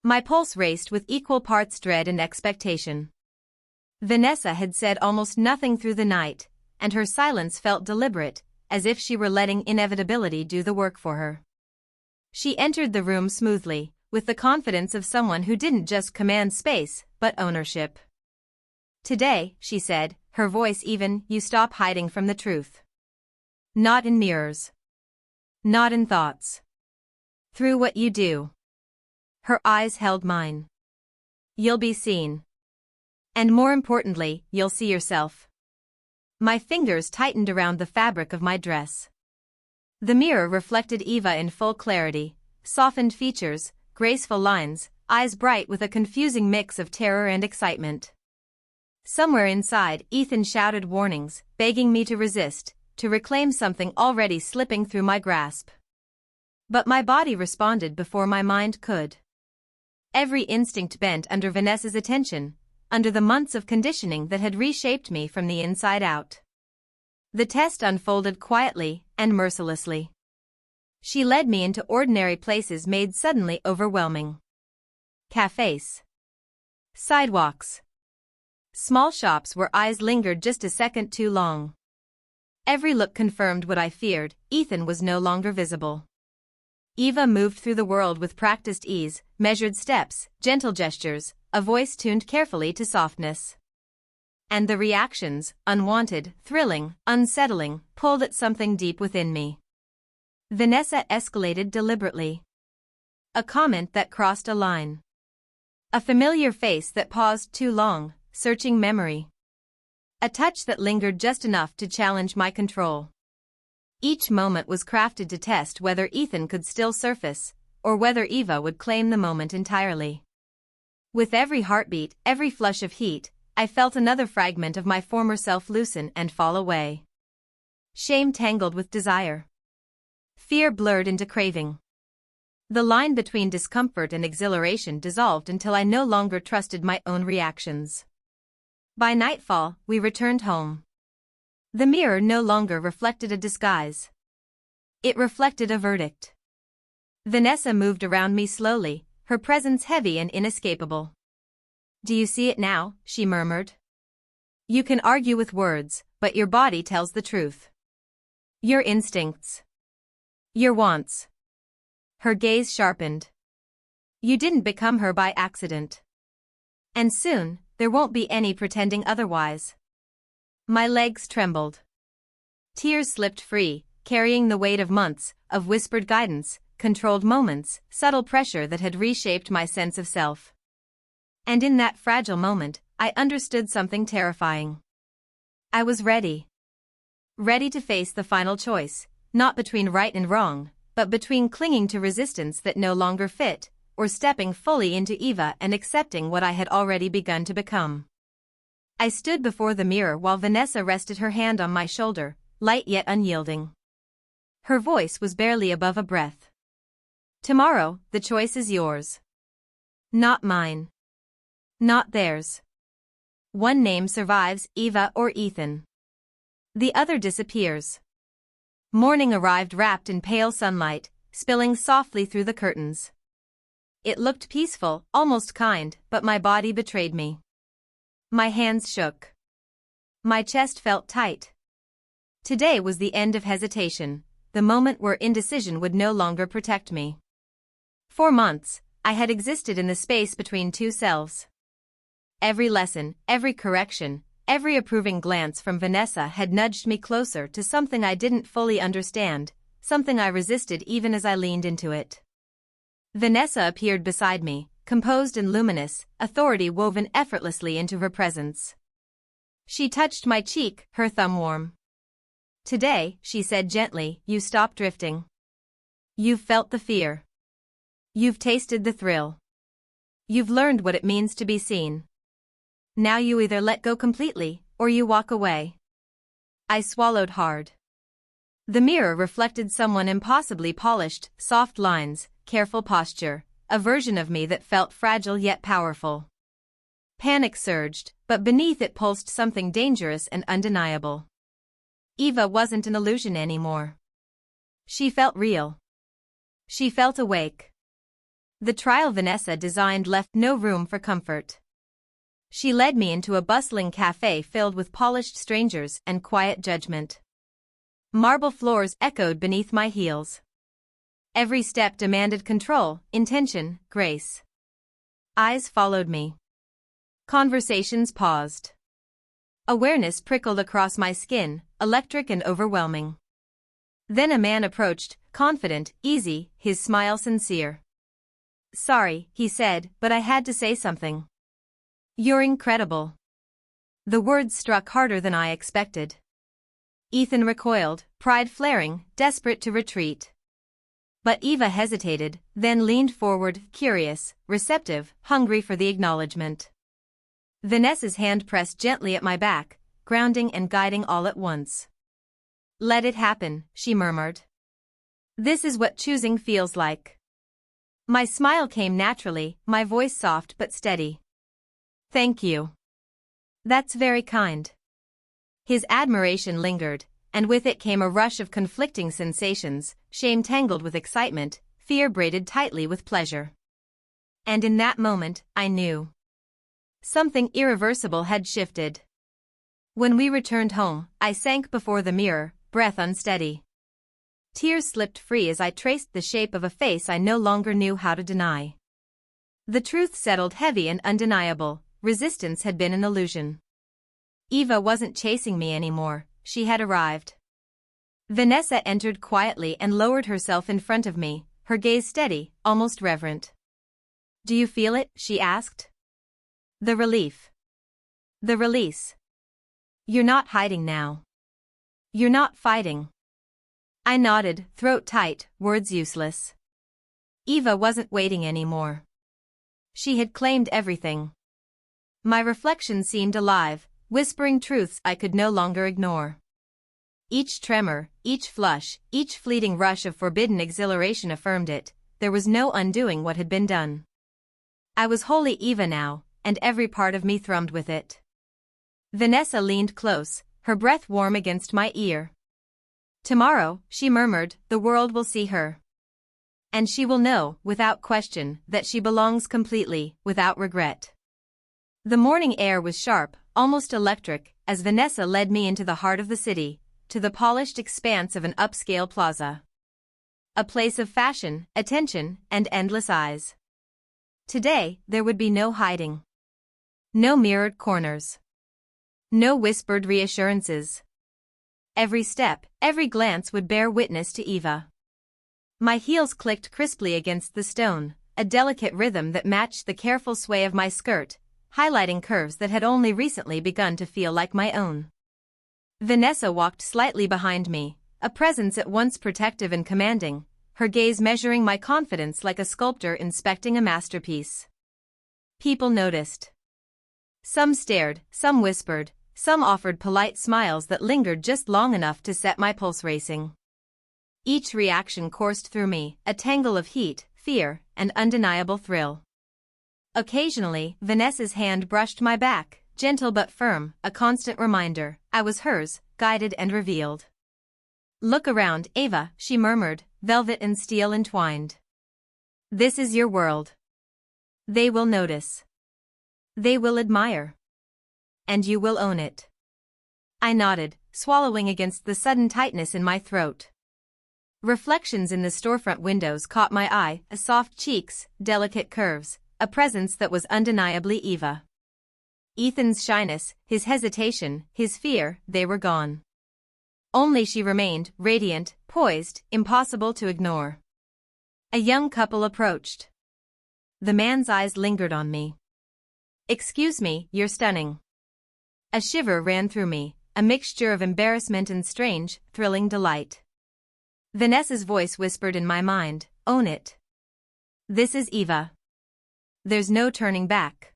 My pulse raced with equal parts dread and expectation. Vanessa had said almost nothing through the night, and her silence felt deliberate, as if she were letting inevitability do the work for her. She entered the room smoothly, with the confidence of someone who didn't just command space, but ownership. Today, she said, her voice even, you stop hiding from the truth. Not in mirrors. Not in thoughts. Through what you do. Her eyes held mine. You'll be seen. And more importantly, you'll see yourself. My fingers tightened around the fabric of my dress. The mirror reflected Eva in full clarity, softened features, graceful lines, eyes bright with a confusing mix of terror and excitement. Somewhere inside, Ethan shouted warnings, begging me to resist, to reclaim something already slipping through my grasp. But my body responded before my mind could. Every instinct bent under Vanessa's attention, under the months of conditioning that had reshaped me from the inside out. The test unfolded quietly and mercilessly. She led me into ordinary places made suddenly overwhelming. Cafes. Sidewalks. Small shops where eyes lingered just a second too long. Every look confirmed what I feared, Ethan was no longer visible. Eva moved through the world with practiced ease, measured steps, gentle gestures, a voice tuned carefully to softness. And the reactions, unwanted, thrilling, unsettling, pulled at something deep within me. Vanessa escalated deliberately. A comment that crossed a line. A familiar face that paused too long, searching memory. A touch that lingered just enough to challenge my control. Each moment was crafted to test whether Ethan could still surface, or whether Eva would claim the moment entirely. With every heartbeat, every flush of heat, I felt another fragment of my former self loosen and fall away. Shame tangled with desire. Fear blurred into craving. The line between discomfort and exhilaration dissolved until I no longer trusted my own reactions. By nightfall, we returned home. The mirror no longer reflected a disguise. It reflected a verdict. Vanessa moved around me slowly, her presence heavy and inescapable. Do you see it now? She murmured. You can argue with words, but your body tells the truth. Your instincts. Your wants. Her gaze sharpened. You didn't become her by accident. And soon, there won't be any pretending otherwise. My legs trembled. Tears slipped free, carrying the weight of months, of whispered guidance, controlled moments, subtle pressure that had reshaped my sense of self. And in that fragile moment, I understood something terrifying. I was ready. Ready to face the final choice, not between right and wrong, but between clinging to resistance that no longer fit, or stepping fully into Eva and accepting what I had already begun to become. I stood before the mirror while Vanessa rested her hand on my shoulder, light yet unyielding. Her voice was barely above a breath. Tomorrow, the choice is yours. Not mine. Not theirs. One name survives, Eva or Ethan. The other disappears. Morning arrived wrapped in pale sunlight, spilling softly through the curtains. It looked peaceful, almost kind, but my body betrayed me. My hands shook. My chest felt tight. Today was the end of hesitation, the moment where indecision would no longer protect me. For months, I had existed in the space between two selves. Every lesson, every correction, every approving glance from Vanessa had nudged me closer to something I didn't fully understand, something I resisted even as I leaned into it. Vanessa appeared beside me, composed and luminous, authority woven effortlessly into her presence. She touched my cheek, her thumb warm. Today, she said gently, you stop drifting. You've felt the fear. You've tasted the thrill. You've learned what it means to be seen. Now you either let go completely, or you walk away. I swallowed hard. The mirror reflected someone impossibly polished, soft lines, careful posture, a version of me that felt fragile yet powerful. Panic surged, but beneath it pulsed something dangerous and undeniable. Eva wasn't an illusion anymore. She felt real. She felt awake. The trial Vanessa designed left no room for comfort. She led me into a bustling cafe filled with polished strangers and quiet judgment. Marble floors echoed beneath my heels. Every step demanded control, intention, grace. Eyes followed me. Conversations paused. Awareness prickled across my skin, electric and overwhelming. Then a man approached, confident, easy, his smile sincere. Sorry, he said, but I had to say something. You're incredible. The words struck harder than I expected. Ethan recoiled, pride flaring, desperate to retreat. But Eva hesitated, then leaned forward, curious, receptive, hungry for the acknowledgement. Vanessa's hand pressed gently at my back, grounding and guiding all at once. Let it happen, she murmured. This is what choosing feels like. My smile came naturally, my voice soft but steady. Thank you. That's very kind. His admiration lingered, and with it came a rush of conflicting sensations, shame tangled with excitement, fear braided tightly with pleasure. And in that moment, I knew. Something irreversible had shifted. When we returned home, I sank before the mirror, breath unsteady. Tears slipped free as I traced the shape of a face I no longer knew how to deny. The truth settled heavy and undeniable, resistance had been an illusion. Eva wasn't chasing me anymore, she had arrived. Vanessa entered quietly and lowered herself in front of me, her gaze steady, almost reverent. Do you feel it? She asked. The relief. The release. You're not hiding now. You're not fighting. I nodded, throat tight, words useless. Eva wasn't waiting anymore. She had claimed everything. My reflection seemed alive, whispering truths I could no longer ignore. Each tremor, each flush, each fleeting rush of forbidden exhilaration affirmed it, there was no undoing what had been done. I was wholly Eva now, and every part of me thrummed with it. Vanessa leaned close, her breath warm against my ear. Tomorrow, she murmured, the world will see her. And she will know, without question, that she belongs completely, without regret. The morning air was sharp, almost electric, as Vanessa led me into the heart of the city, to the polished expanse of an upscale plaza. A place of fashion, attention, and endless eyes. Today, there would be no hiding. No mirrored corners. No whispered reassurances. Every step, every glance would bear witness to Eva. My heels clicked crisply against the stone, a delicate rhythm that matched the careful sway of my skirt, highlighting curves that had only recently begun to feel like my own. Vanessa walked slightly behind me, a presence at once protective and commanding, her gaze measuring my confidence like a sculptor inspecting a masterpiece. People noticed. Some stared, some whispered, some offered polite smiles that lingered just long enough to set my pulse racing. Each reaction coursed through me, a tangle of heat, fear, and undeniable thrill. Occasionally, Vanessa's hand brushed my back, gentle but firm, a constant reminder, I was hers, guided and revealed. Look around, Ava, she murmured, velvet and steel entwined. This is your world. They will notice. They will admire. And you will own it. I nodded, swallowing against the sudden tightness in my throat. Reflections in the storefront windows caught my eye, soft cheeks, delicate curves, a presence that was undeniably Eva. Ethan's shyness, his hesitation, his fear, they were gone. Only she remained, radiant, poised, impossible to ignore. A young couple approached. The man's eyes lingered on me. Excuse me, you're stunning. A shiver ran through me, a mixture of embarrassment and strange, thrilling delight. Vanessa's voice whispered in my mind, own it. This is Eva. There's no turning back.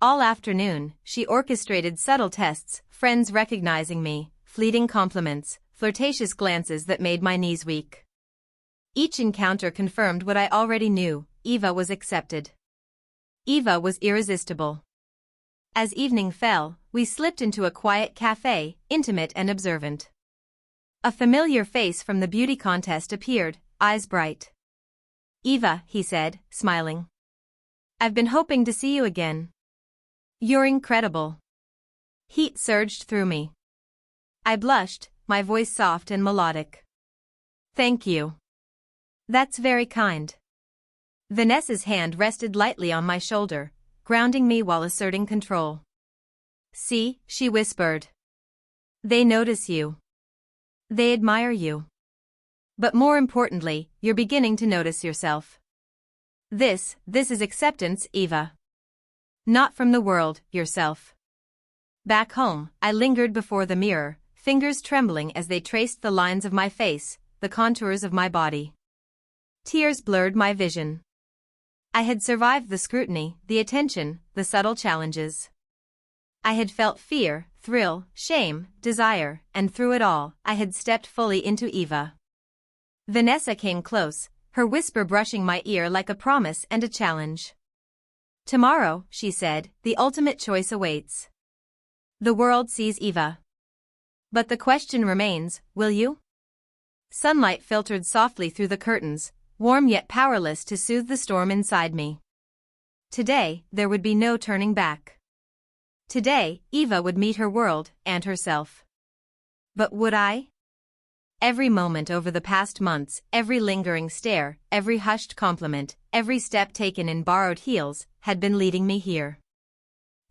All afternoon, she orchestrated subtle tests, friends recognizing me, fleeting compliments, flirtatious glances that made my knees weak. Each encounter confirmed what I already knew, Eva was accepted. Eva was irresistible. As evening fell, we slipped into a quiet cafe, intimate and observant. A familiar face from the beauty contest appeared, eyes bright. Eva, he said, smiling. I've been hoping to see you again. You're incredible. Heat surged through me. I blushed, my voice soft and melodic. Thank you. That's very kind. Vanessa's hand rested lightly on my shoulder, grounding me while asserting control. See, she whispered. They notice you. They admire you. But more importantly, you're beginning to notice yourself. This is acceptance, Eva. Not from the world, yourself. Back home, I lingered before the mirror, fingers trembling as they traced the lines of my face, the contours of my body. Tears blurred my vision. I had survived the scrutiny, the attention, the subtle challenges. I had felt fear, thrill, shame, desire, and through it all, I had stepped fully into Eva. Vanessa came close, her whisper brushing my ear like a promise and a challenge. Tomorrow, she said, the ultimate choice awaits. The world sees Eva. But the question remains, will you? Sunlight filtered softly through the curtains, warm yet powerless to soothe the storm inside me. Today, there would be no turning back. Today, Eva would meet her world, and herself. But would I? Every moment over the past months, every lingering stare, every hushed compliment, every step taken in borrowed heels, had been leading me here.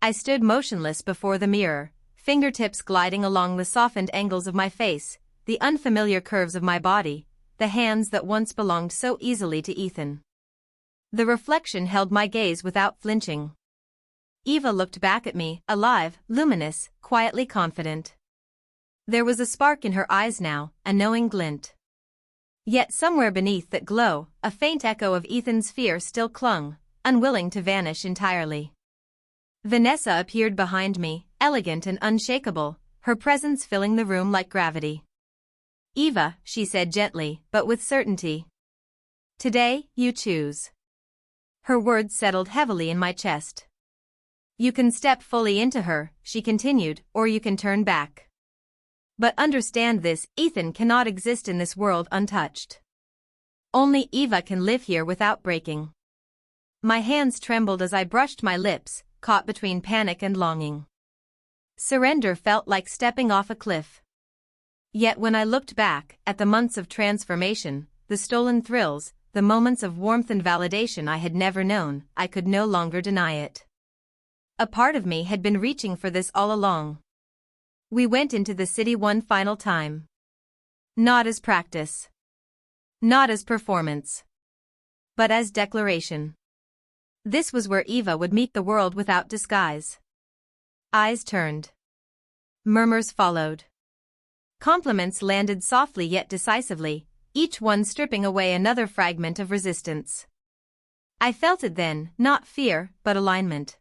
I stood motionless before the mirror, fingertips gliding along the softened angles of my face, the unfamiliar curves of my body, the hands that once belonged so easily to Ethan. The reflection held my gaze without flinching. Eva looked back at me, alive, luminous, quietly confident. There was a spark in her eyes now, a knowing glint. Yet somewhere beneath that glow, a faint echo of Ethan's fear still clung, unwilling to vanish entirely. Vanessa appeared behind me, elegant and unshakable, her presence filling the room like gravity. Eva, she said gently, but with certainty. Today, you choose. Her words settled heavily in my chest. You can step fully into her, she continued, or you can turn back. But understand this, Ethan cannot exist in this world untouched. Only Eva can live here without breaking. My hands trembled as I brushed my lips, caught between panic and longing. Surrender felt like stepping off a cliff. Yet when I looked back, at the months of transformation, the stolen thrills, the moments of warmth and validation I had never known, I could no longer deny it. A part of me had been reaching for this all along. We went into the city one final time. Not as practice. Not as performance. But as declaration. This was where Eva would meet the world without disguise. Eyes turned. Murmurs followed. Compliments landed softly yet decisively, each one stripping away another fragment of resistance. I felt it then, not fear, but alignment.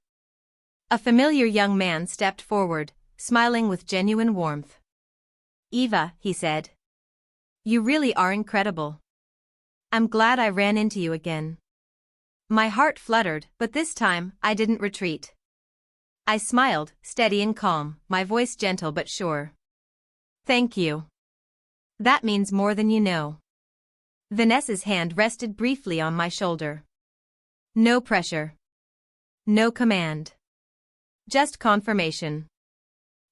A familiar young man stepped forward, smiling with genuine warmth. "Eva," he said. "You really are incredible. I'm glad I ran into you again." My heart fluttered, but this time, I didn't retreat. I smiled, steady and calm, my voice gentle but sure. "Thank you. That means more than you know." Vanessa's hand rested briefly on my shoulder. No pressure. No command. Just confirmation.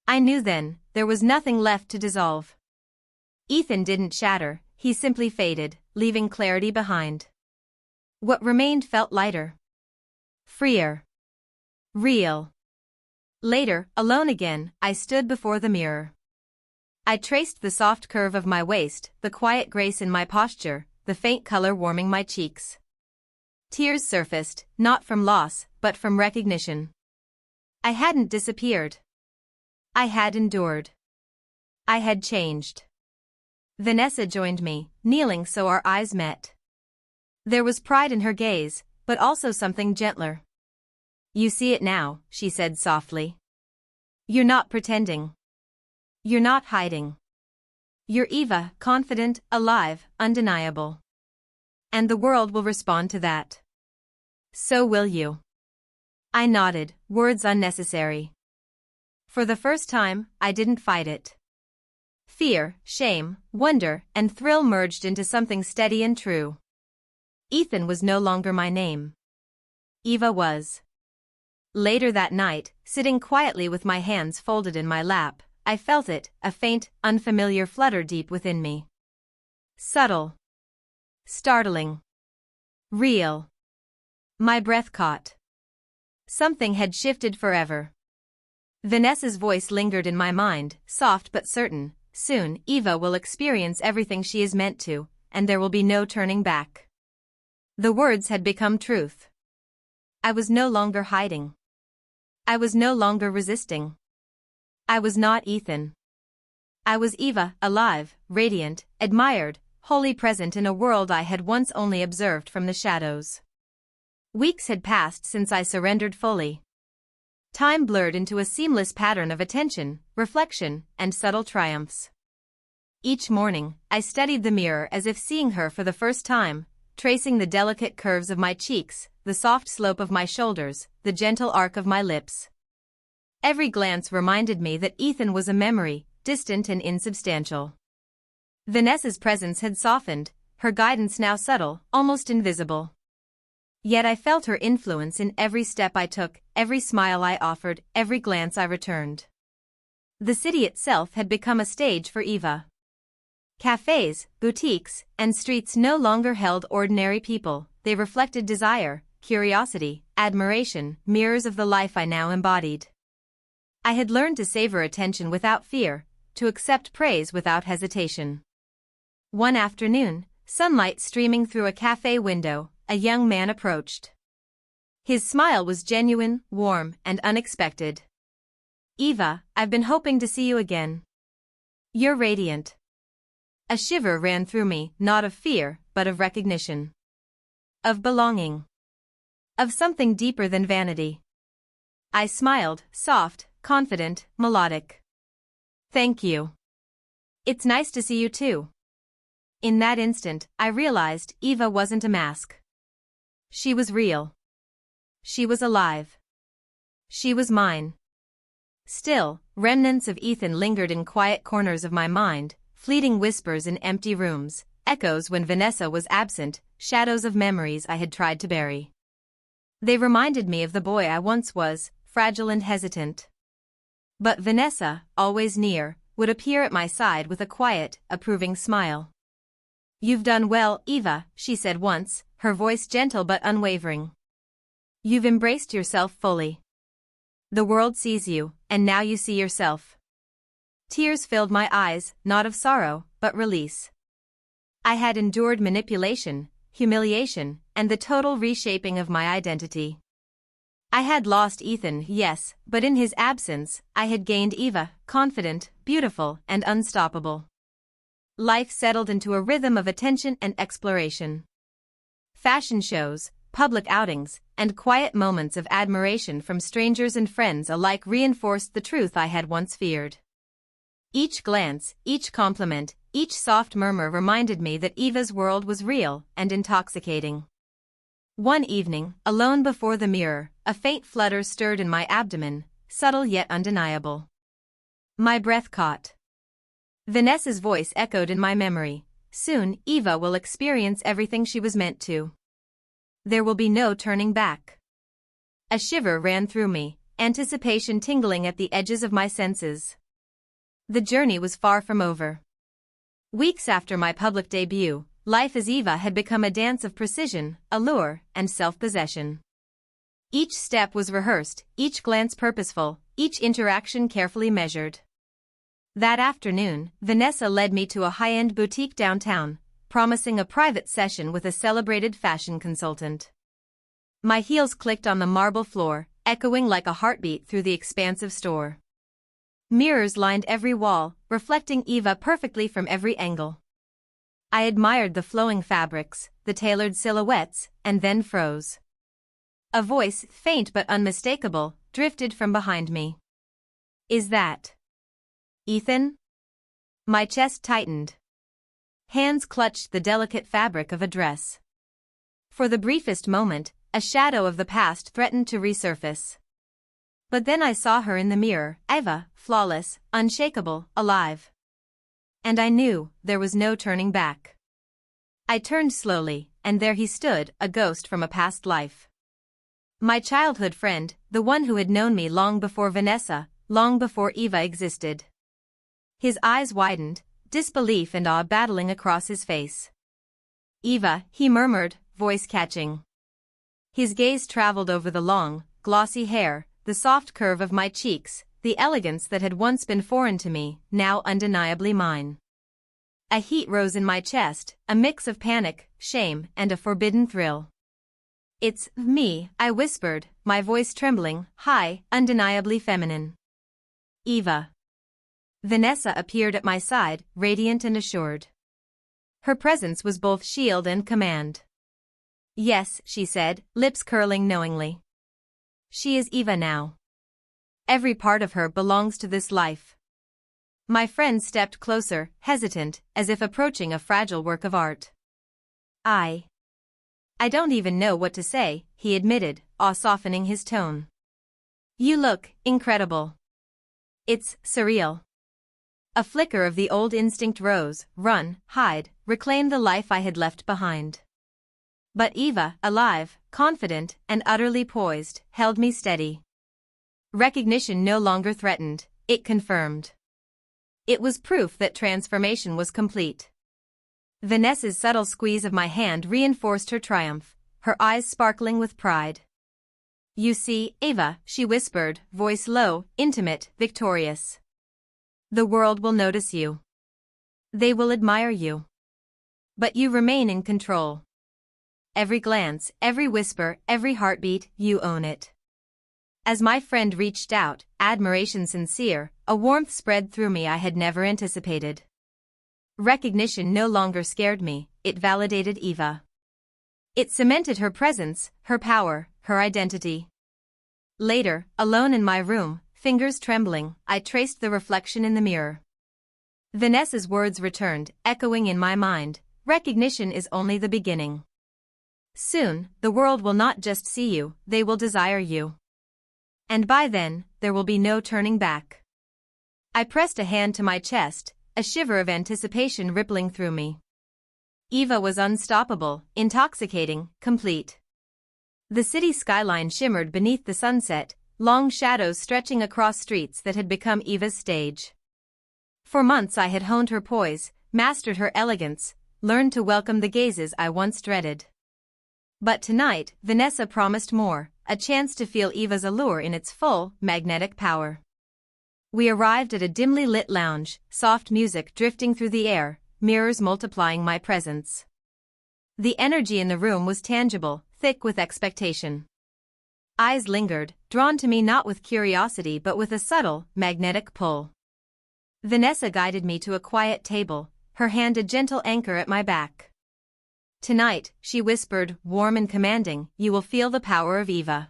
I knew then, there was nothing left to dissolve. Ethan didn't shatter, he simply faded, leaving clarity behind. What remained felt lighter. Freer. Real. Later, alone again, I stood before the mirror. I traced the soft curve of my waist, the quiet grace in my posture, the faint color warming my cheeks. Tears surfaced, not from loss, but from recognition. I hadn't disappeared. I had endured. I had changed. Vanessa joined me, kneeling so our eyes met. There was pride in her gaze, but also something gentler. "You see it now," she said softly. "You're not pretending. You're not hiding. You're Eva, confident, alive, undeniable. And the world will respond to that. So will you." I nodded, words unnecessary. For the first time, I didn't fight it. Fear, shame, wonder, and thrill merged into something steady and true. Ethan was no longer my name. Eva was. Later that night, sitting quietly with my hands folded in my lap, I felt it, a faint, unfamiliar flutter deep within me. Subtle. Startling. Real. My breath caught. Something had shifted forever. Vanessa's voice lingered in my mind, soft but certain. "Soon, Eva will experience everything she is meant to, and there will be no turning back." The words had become truth. I was no longer hiding. I was no longer resisting. I was not Ethan. I was Eva, alive, radiant, admired, wholly present in a world I had once only observed from the shadows. Weeks had passed since I surrendered fully. Time blurred into a seamless pattern of attention, reflection, and subtle triumphs. Each morning, I studied the mirror as if seeing her for the first time, tracing the delicate curves of my cheeks, the soft slope of my shoulders, the gentle arc of my lips. Every glance reminded me that Ethan was a memory, distant and insubstantial. Vanessa's presence had softened, her guidance now subtle, almost invisible. Yet I felt her influence in every step I took, every smile I offered, every glance I returned. The city itself had become a stage for Eva. Cafes, boutiques, and streets no longer held ordinary people, they reflected desire, curiosity, admiration, mirrors of the life I now embodied. I had learned to savor attention without fear, to accept praise without hesitation. One afternoon, sunlight streaming through a cafe window, a young man approached. His smile was genuine, warm, and unexpected. "Eva, I've been hoping to see you again. You're radiant." A shiver ran through me, not of fear, but of recognition. Of belonging. Of something deeper than vanity. I smiled, soft, confident, melodic. "Thank you. It's nice to see you too." In that instant, I realized Eva wasn't a mask. She was real. She was alive. She was mine. Still, remnants of Ethan lingered in quiet corners of my mind, fleeting whispers in empty rooms, echoes when Vanessa was absent, shadows of memories I had tried to bury. They reminded me of the boy I once was, fragile and hesitant. But Vanessa, always near, would appear at my side with a quiet, approving smile. "You've done well, Eva," she said once, her voice gentle but unwavering. "You've embraced yourself fully. The world sees you, and now you see yourself." Tears filled my eyes, not of sorrow, but release. I had endured manipulation, humiliation, and the total reshaping of my identity. I had lost Ethan, yes, but in his absence, I had gained Eva, confident, beautiful, and unstoppable. Life settled into a rhythm of attention and exploration. Fashion shows, public outings, and quiet moments of admiration from strangers and friends alike reinforced the truth I had once feared. Each glance, each compliment, each soft murmur reminded me that Eva's world was real and intoxicating. One evening, alone before the mirror, a faint flutter stirred in my abdomen, subtle yet undeniable. My breath caught. Vanessa's voice echoed in my memory. Soon, Eva will experience everything she was meant to. There will be no turning back. A shiver ran through me, anticipation tingling at the edges of my senses. The journey was far from over. Weeks after my public debut, life as Eva had become a dance of precision, allure, and self-possession. Each step was rehearsed, each glance purposeful, each interaction carefully measured. That afternoon, Vanessa led me to a high-end boutique downtown, promising a private session with a celebrated fashion consultant. My heels clicked on the marble floor, echoing like a heartbeat through the expansive store. Mirrors lined every wall, reflecting Eva perfectly from every angle. I admired the flowing fabrics, the tailored silhouettes, and then froze. A voice, faint but unmistakable, drifted from behind me. "Is that Ethan?" My chest tightened. Hands clutched the delicate fabric of a dress. For the briefest moment, a shadow of the past threatened to resurface. But then I saw her in the mirror, Eva, flawless, unshakable, alive. And I knew there was no turning back. I turned slowly, and there he stood, a ghost from a past life. My childhood friend, the one who had known me long before Vanessa, long before Eva existed. His eyes widened, disbelief and awe battling across his face. "Eva," he murmured, voice catching. His gaze traveled over the long, glossy hair, the soft curve of my cheeks, the elegance that had once been foreign to me, now undeniably mine. A heat rose in my chest, a mix of panic, shame, and a forbidden thrill. "It's me," I whispered, my voice trembling, high, undeniably feminine. "Eva." Vanessa appeared at my side, radiant and assured. Her presence was both shield and command. "Yes," she said, lips curling knowingly. "She is Eva now. Every part of her belongs to this life." My friend stepped closer, hesitant, as if approaching a fragile work of art. I don't even know what to say," he admitted, awe softening his tone. "You look incredible. It's surreal." A flicker of the old instinct rose, run, hide, reclaim the life I had left behind. But Eva, alive, confident, and utterly poised, held me steady. Recognition no longer threatened, it confirmed. It was proof that transformation was complete. Vanessa's subtle squeeze of my hand reinforced her triumph, her eyes sparkling with pride. "You see, Eva," she whispered, voice low, intimate, victorious. "The world will notice you. They will admire you. But you remain in control. Every glance, every whisper, every heartbeat, you own it." As my friend reached out, admiration sincere, a warmth spread through me I had never anticipated. Recognition no longer scared me, it validated Eva. It cemented her presence, her power, her identity. Later, alone in my room, fingers trembling, I traced the reflection in the mirror. Vanessa's words returned, echoing in my mind, "Recognition is only the beginning. Soon, the world will not just see you, they will desire you. And by then, there will be no turning back." I pressed a hand to my chest, a shiver of anticipation rippling through me. Eva was unstoppable, intoxicating, complete. The city skyline shimmered beneath the sunset, long shadows stretching across streets that had become Eva's stage. For months I had honed her poise, mastered her elegance, learned to welcome the gazes I once dreaded. But tonight, Vanessa promised more, a chance to feel Eva's allure in its full, magnetic power. We arrived at a dimly lit lounge, soft music drifting through the air, mirrors multiplying my presence. The energy in the room was tangible, thick with expectation. Eyes lingered, drawn to me not with curiosity but with a subtle, magnetic pull. Vanessa guided me to a quiet table, her hand a gentle anchor at my back. Tonight, she whispered, warm and commanding, you will feel the power of Eva.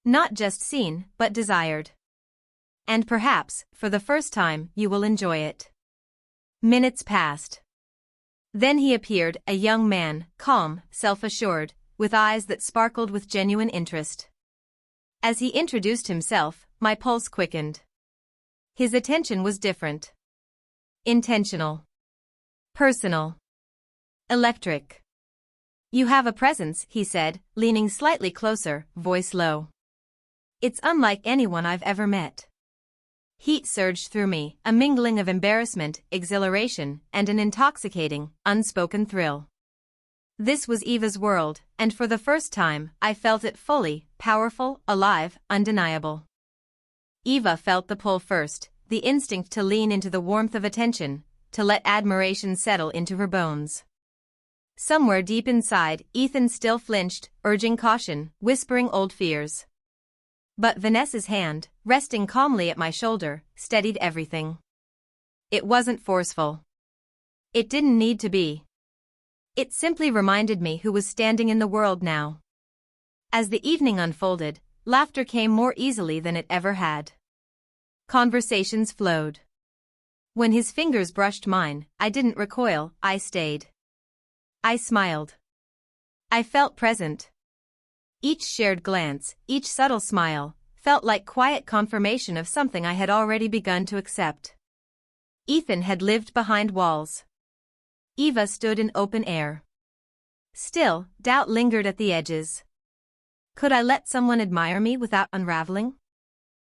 Not just seen, but desired. And perhaps, for the first time, you will enjoy it. Minutes passed. Then he appeared, a young man, calm, self-assured, with eyes that sparkled with genuine interest. As he introduced himself, my pulse quickened. His attention was different. Intentional. Personal. Electric. You have a presence, he said, leaning slightly closer, voice low. It's unlike anyone I've ever met. Heat surged through me, a mingling of embarrassment, exhilaration, and an intoxicating, unspoken thrill. This was Eva's world, and for the first time, I felt it fully, powerful, alive, undeniable. Eva felt the pull first, the instinct to lean into the warmth of attention, to let admiration settle into her bones. Somewhere deep inside, Ethan still flinched, urging caution, whispering old fears. But Vanessa's hand, resting calmly at my shoulder, steadied everything. It wasn't forceful. It didn't need to be. It simply reminded me who was standing in the world now. As the evening unfolded, laughter came more easily than it ever had. Conversations flowed. When his fingers brushed mine, I didn't recoil, I stayed. I smiled. I felt present. Each shared glance, each subtle smile, felt like quiet confirmation of something I had already begun to accept. Ethan had lived behind walls. Eva stood in open air. Still, doubt lingered at the edges. Could I let someone admire me without unraveling?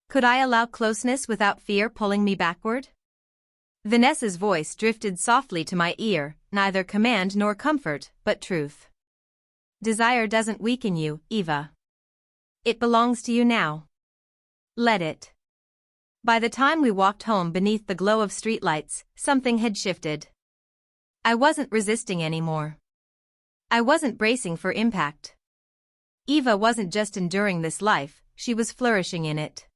Could I allow closeness without fear pulling me backward? Vanessa's voice drifted softly to my ear, neither command nor comfort, but truth. Desire doesn't weaken you, Eva. It belongs to you now. Let it. By the time we walked home beneath the glow of streetlights, something had shifted. I wasn't resisting anymore. I wasn't bracing for impact. Eva wasn't just enduring this life, she was flourishing in it.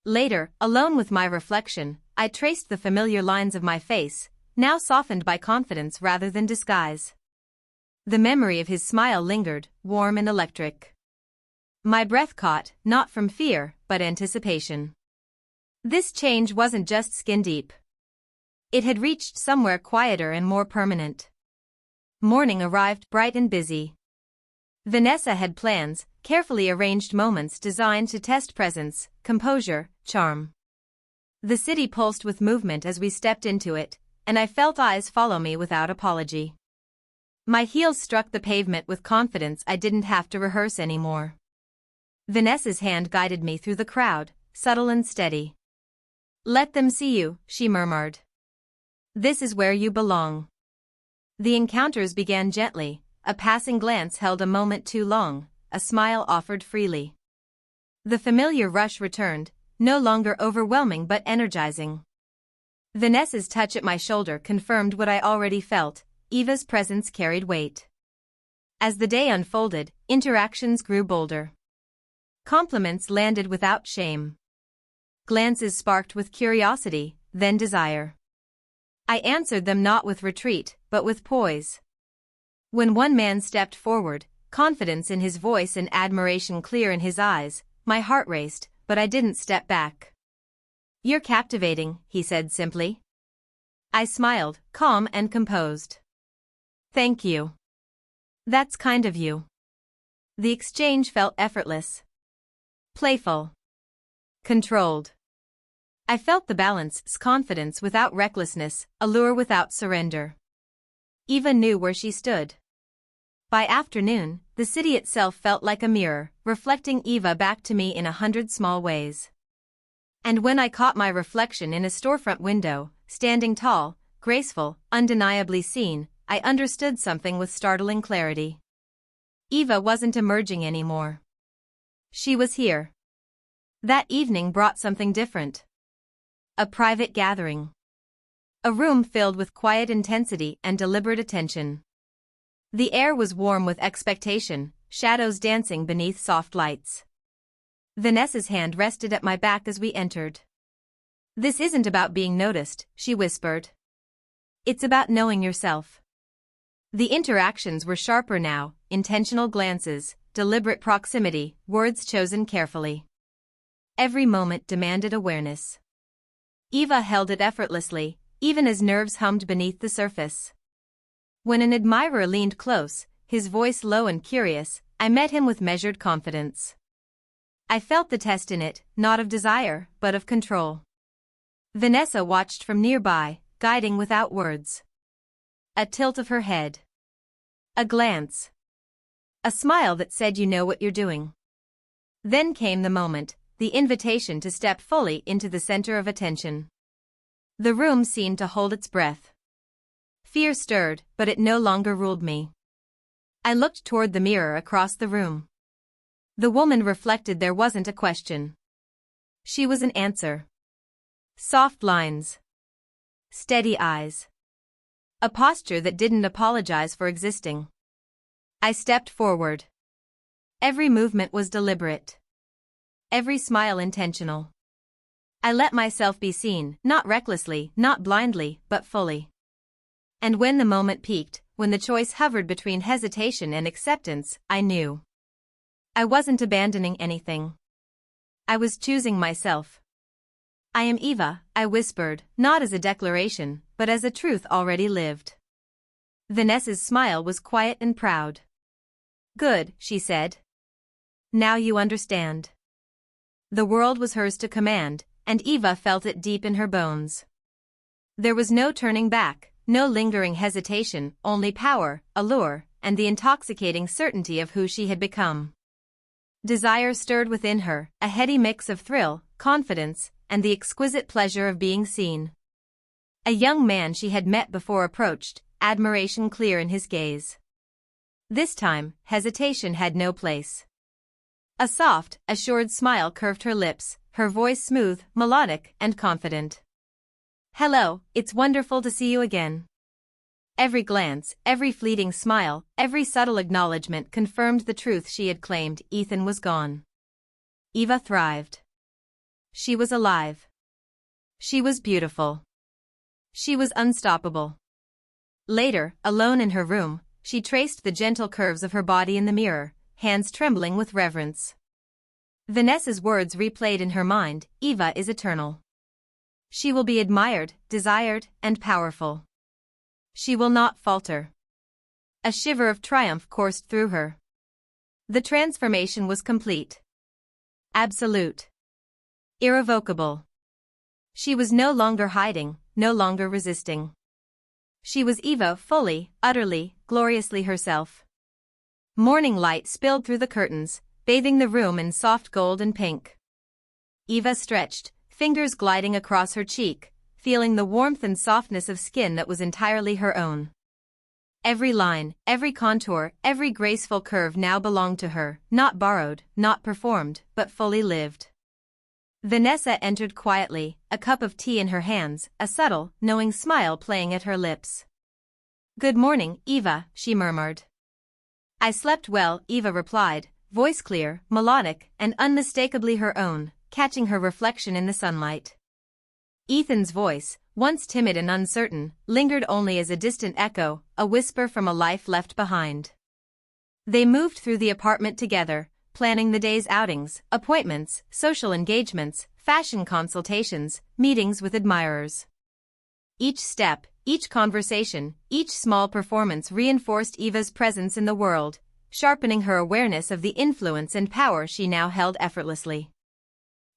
Later, alone with my reflection, I traced the familiar lines of my face, now softened by confidence rather than disguise. The memory of his smile lingered, warm and electric. My breath caught, not from fear, but anticipation. This change wasn't just skin deep. It had reached somewhere quieter and more permanent. Morning arrived bright and busy. Vanessa had plans, carefully arranged moments designed to test presence, composure, charm. The city pulsed with movement as we stepped into it, and I felt eyes follow me without apology. My heels struck the pavement with confidence I didn't have to rehearse anymore. Vanessa's hand guided me through the crowd, subtle and steady. Let them see you, she murmured. This is where you belong. The encounters began gently, a passing glance held a moment too long, a smile offered freely. The familiar rush returned, no longer overwhelming but energizing. Vanessa's touch at my shoulder confirmed what I already felt, Eva's presence carried weight. As the day unfolded, interactions grew bolder. Compliments landed without shame. Glances sparked with curiosity, then desire. I answered them not with retreat, but with poise. When one man stepped forward, confidence in his voice and admiration clear in his eyes, my heart raced, but I didn't step back. You're captivating, he said simply. I smiled, calm and composed. Thank you. That's kind of you. The exchange felt effortless. Playful. Controlled. I felt the balance, confidence without recklessness, allure without surrender. Eva knew where she stood. By afternoon, the city itself felt like a mirror, reflecting Eva back to me in 100 small ways. And when I caught my reflection in a storefront window, standing tall, graceful, undeniably seen, I understood something with startling clarity. Eva wasn't emerging anymore. She was here. That evening brought something different. A private gathering. A room filled with quiet intensity and deliberate attention. The air was warm with expectation, shadows dancing beneath soft lights. Vanessa's hand rested at my back as we entered. "This isn't about being noticed," she whispered. "It's about knowing yourself." The interactions were sharper now, intentional glances, deliberate proximity, words chosen carefully. Every moment demanded awareness. Eva held it effortlessly, even as nerves hummed beneath the surface. When an admirer leaned close, his voice low and curious, I met him with measured confidence. I felt the test in it, not of desire, but of control. Vanessa watched from nearby, guiding without words. A tilt of her head. A glance. A smile that said, "You know what you're doing." Then came the moment, the invitation to step fully into the center of attention. The room seemed to hold its breath. Fear stirred, but it no longer ruled me. I looked toward the mirror across the room. The woman reflected there wasn't a question. She was an answer. Soft lines. Steady eyes. A posture that didn't apologize for existing. I stepped forward. Every movement was deliberate. Every smile intentional. I let myself be seen, not recklessly, not blindly, but fully. And when the moment peaked, when the choice hovered between hesitation and acceptance, I knew. I wasn't abandoning anything. I was choosing myself. "I am Eva," I whispered, not as a declaration, but as a truth already lived. Vanessa's smile was quiet and proud. "Good," she said. "Now you understand." The world was hers to command, and Eva felt it deep in her bones. There was no turning back, no lingering hesitation, only power, allure, and the intoxicating certainty of who she had become. Desire stirred within her, a heady mix of thrill, confidence, and the exquisite pleasure of being seen. A young man she had met before approached, admiration clear in his gaze. This time, hesitation had no place. A soft, assured smile curved her lips, her voice smooth, melodic, and confident. "Hello, it's wonderful to see you again." Every glance, every fleeting smile, every subtle acknowledgement confirmed the truth she had claimed: Ethan was gone. Eva thrived. She was alive. She was beautiful. She was unstoppable. Later, alone in her room, she traced the gentle curves of her body in the mirror, hands trembling with reverence. Vanessa's words replayed in her mind: "Eva is eternal. She will be admired, desired, and powerful. She will not falter." A shiver of triumph coursed through her. The transformation was complete. Absolute. Irrevocable. She was no longer hiding, no longer resisting. She was Eva, fully, utterly, gloriously herself. Morning light spilled through the curtains, bathing the room in soft gold and pink. Eva stretched, fingers gliding across her cheek, feeling the warmth and softness of skin that was entirely her own. Every line, every contour, every graceful curve now belonged to her, not borrowed, not performed, but fully lived. Vanessa entered quietly, a cup of tea in her hands, a subtle, knowing smile playing at her lips. "Good morning, Eva," she murmured. "I slept well," Eva replied, voice clear, melodic, and unmistakably her own, catching her reflection in the sunlight. Ethan's voice, once timid and uncertain, lingered only as a distant echo, a whisper from a life left behind. They moved through the apartment together, planning the day's outings, appointments, social engagements, fashion consultations, meetings with admirers. Each step, each conversation, each small performance reinforced Eva's presence in the world, sharpening her awareness of the influence and power she now held effortlessly.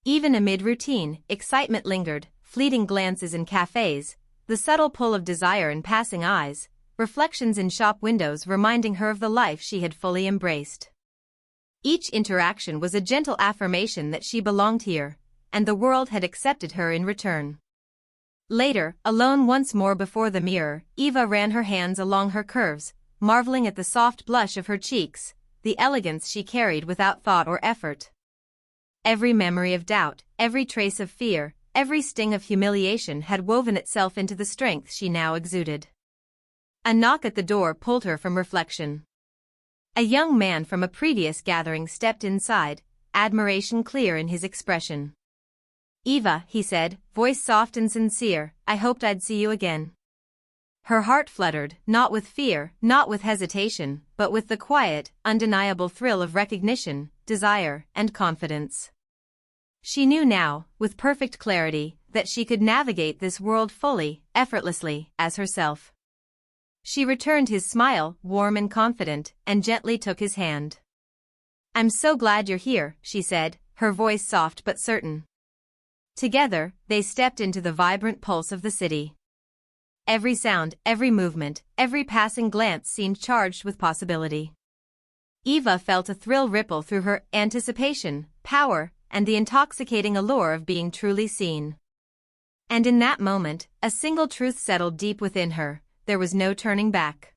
Even amid routine, excitement lingered, fleeting glances in cafes, the subtle pull of desire in passing eyes, reflections in shop windows reminding her of the life she had fully embraced. Each interaction was a gentle affirmation that she belonged here, and the world had accepted her in return. Later, alone once more before the mirror, Eva ran her hands along her curves, marveling at the soft blush of her cheeks, the elegance she carried without thought or effort. Every memory of doubt, every trace of fear, every sting of humiliation had woven itself into the strength she now exuded. A knock at the door pulled her from reflection. A young man from a previous gathering stepped inside, admiration clear in his expression. "Eva," he said, voice soft and sincere, "I hoped I'd see you again." Her heart fluttered, not with fear, not with hesitation, but with the quiet, undeniable thrill of recognition, desire, and confidence. She knew now, with perfect clarity, that she could navigate this world fully, effortlessly, as herself. She returned his smile, warm and confident, and gently took his hand. "I'm so glad you're here," she said, her voice soft but certain. Together, they stepped into the vibrant pulse of the city. Every sound, every movement, every passing glance seemed charged with possibility. Eva felt a thrill ripple through her, anticipation, power, and the intoxicating allure of being truly seen. And in that moment, a single truth settled deep within her: there was no turning back.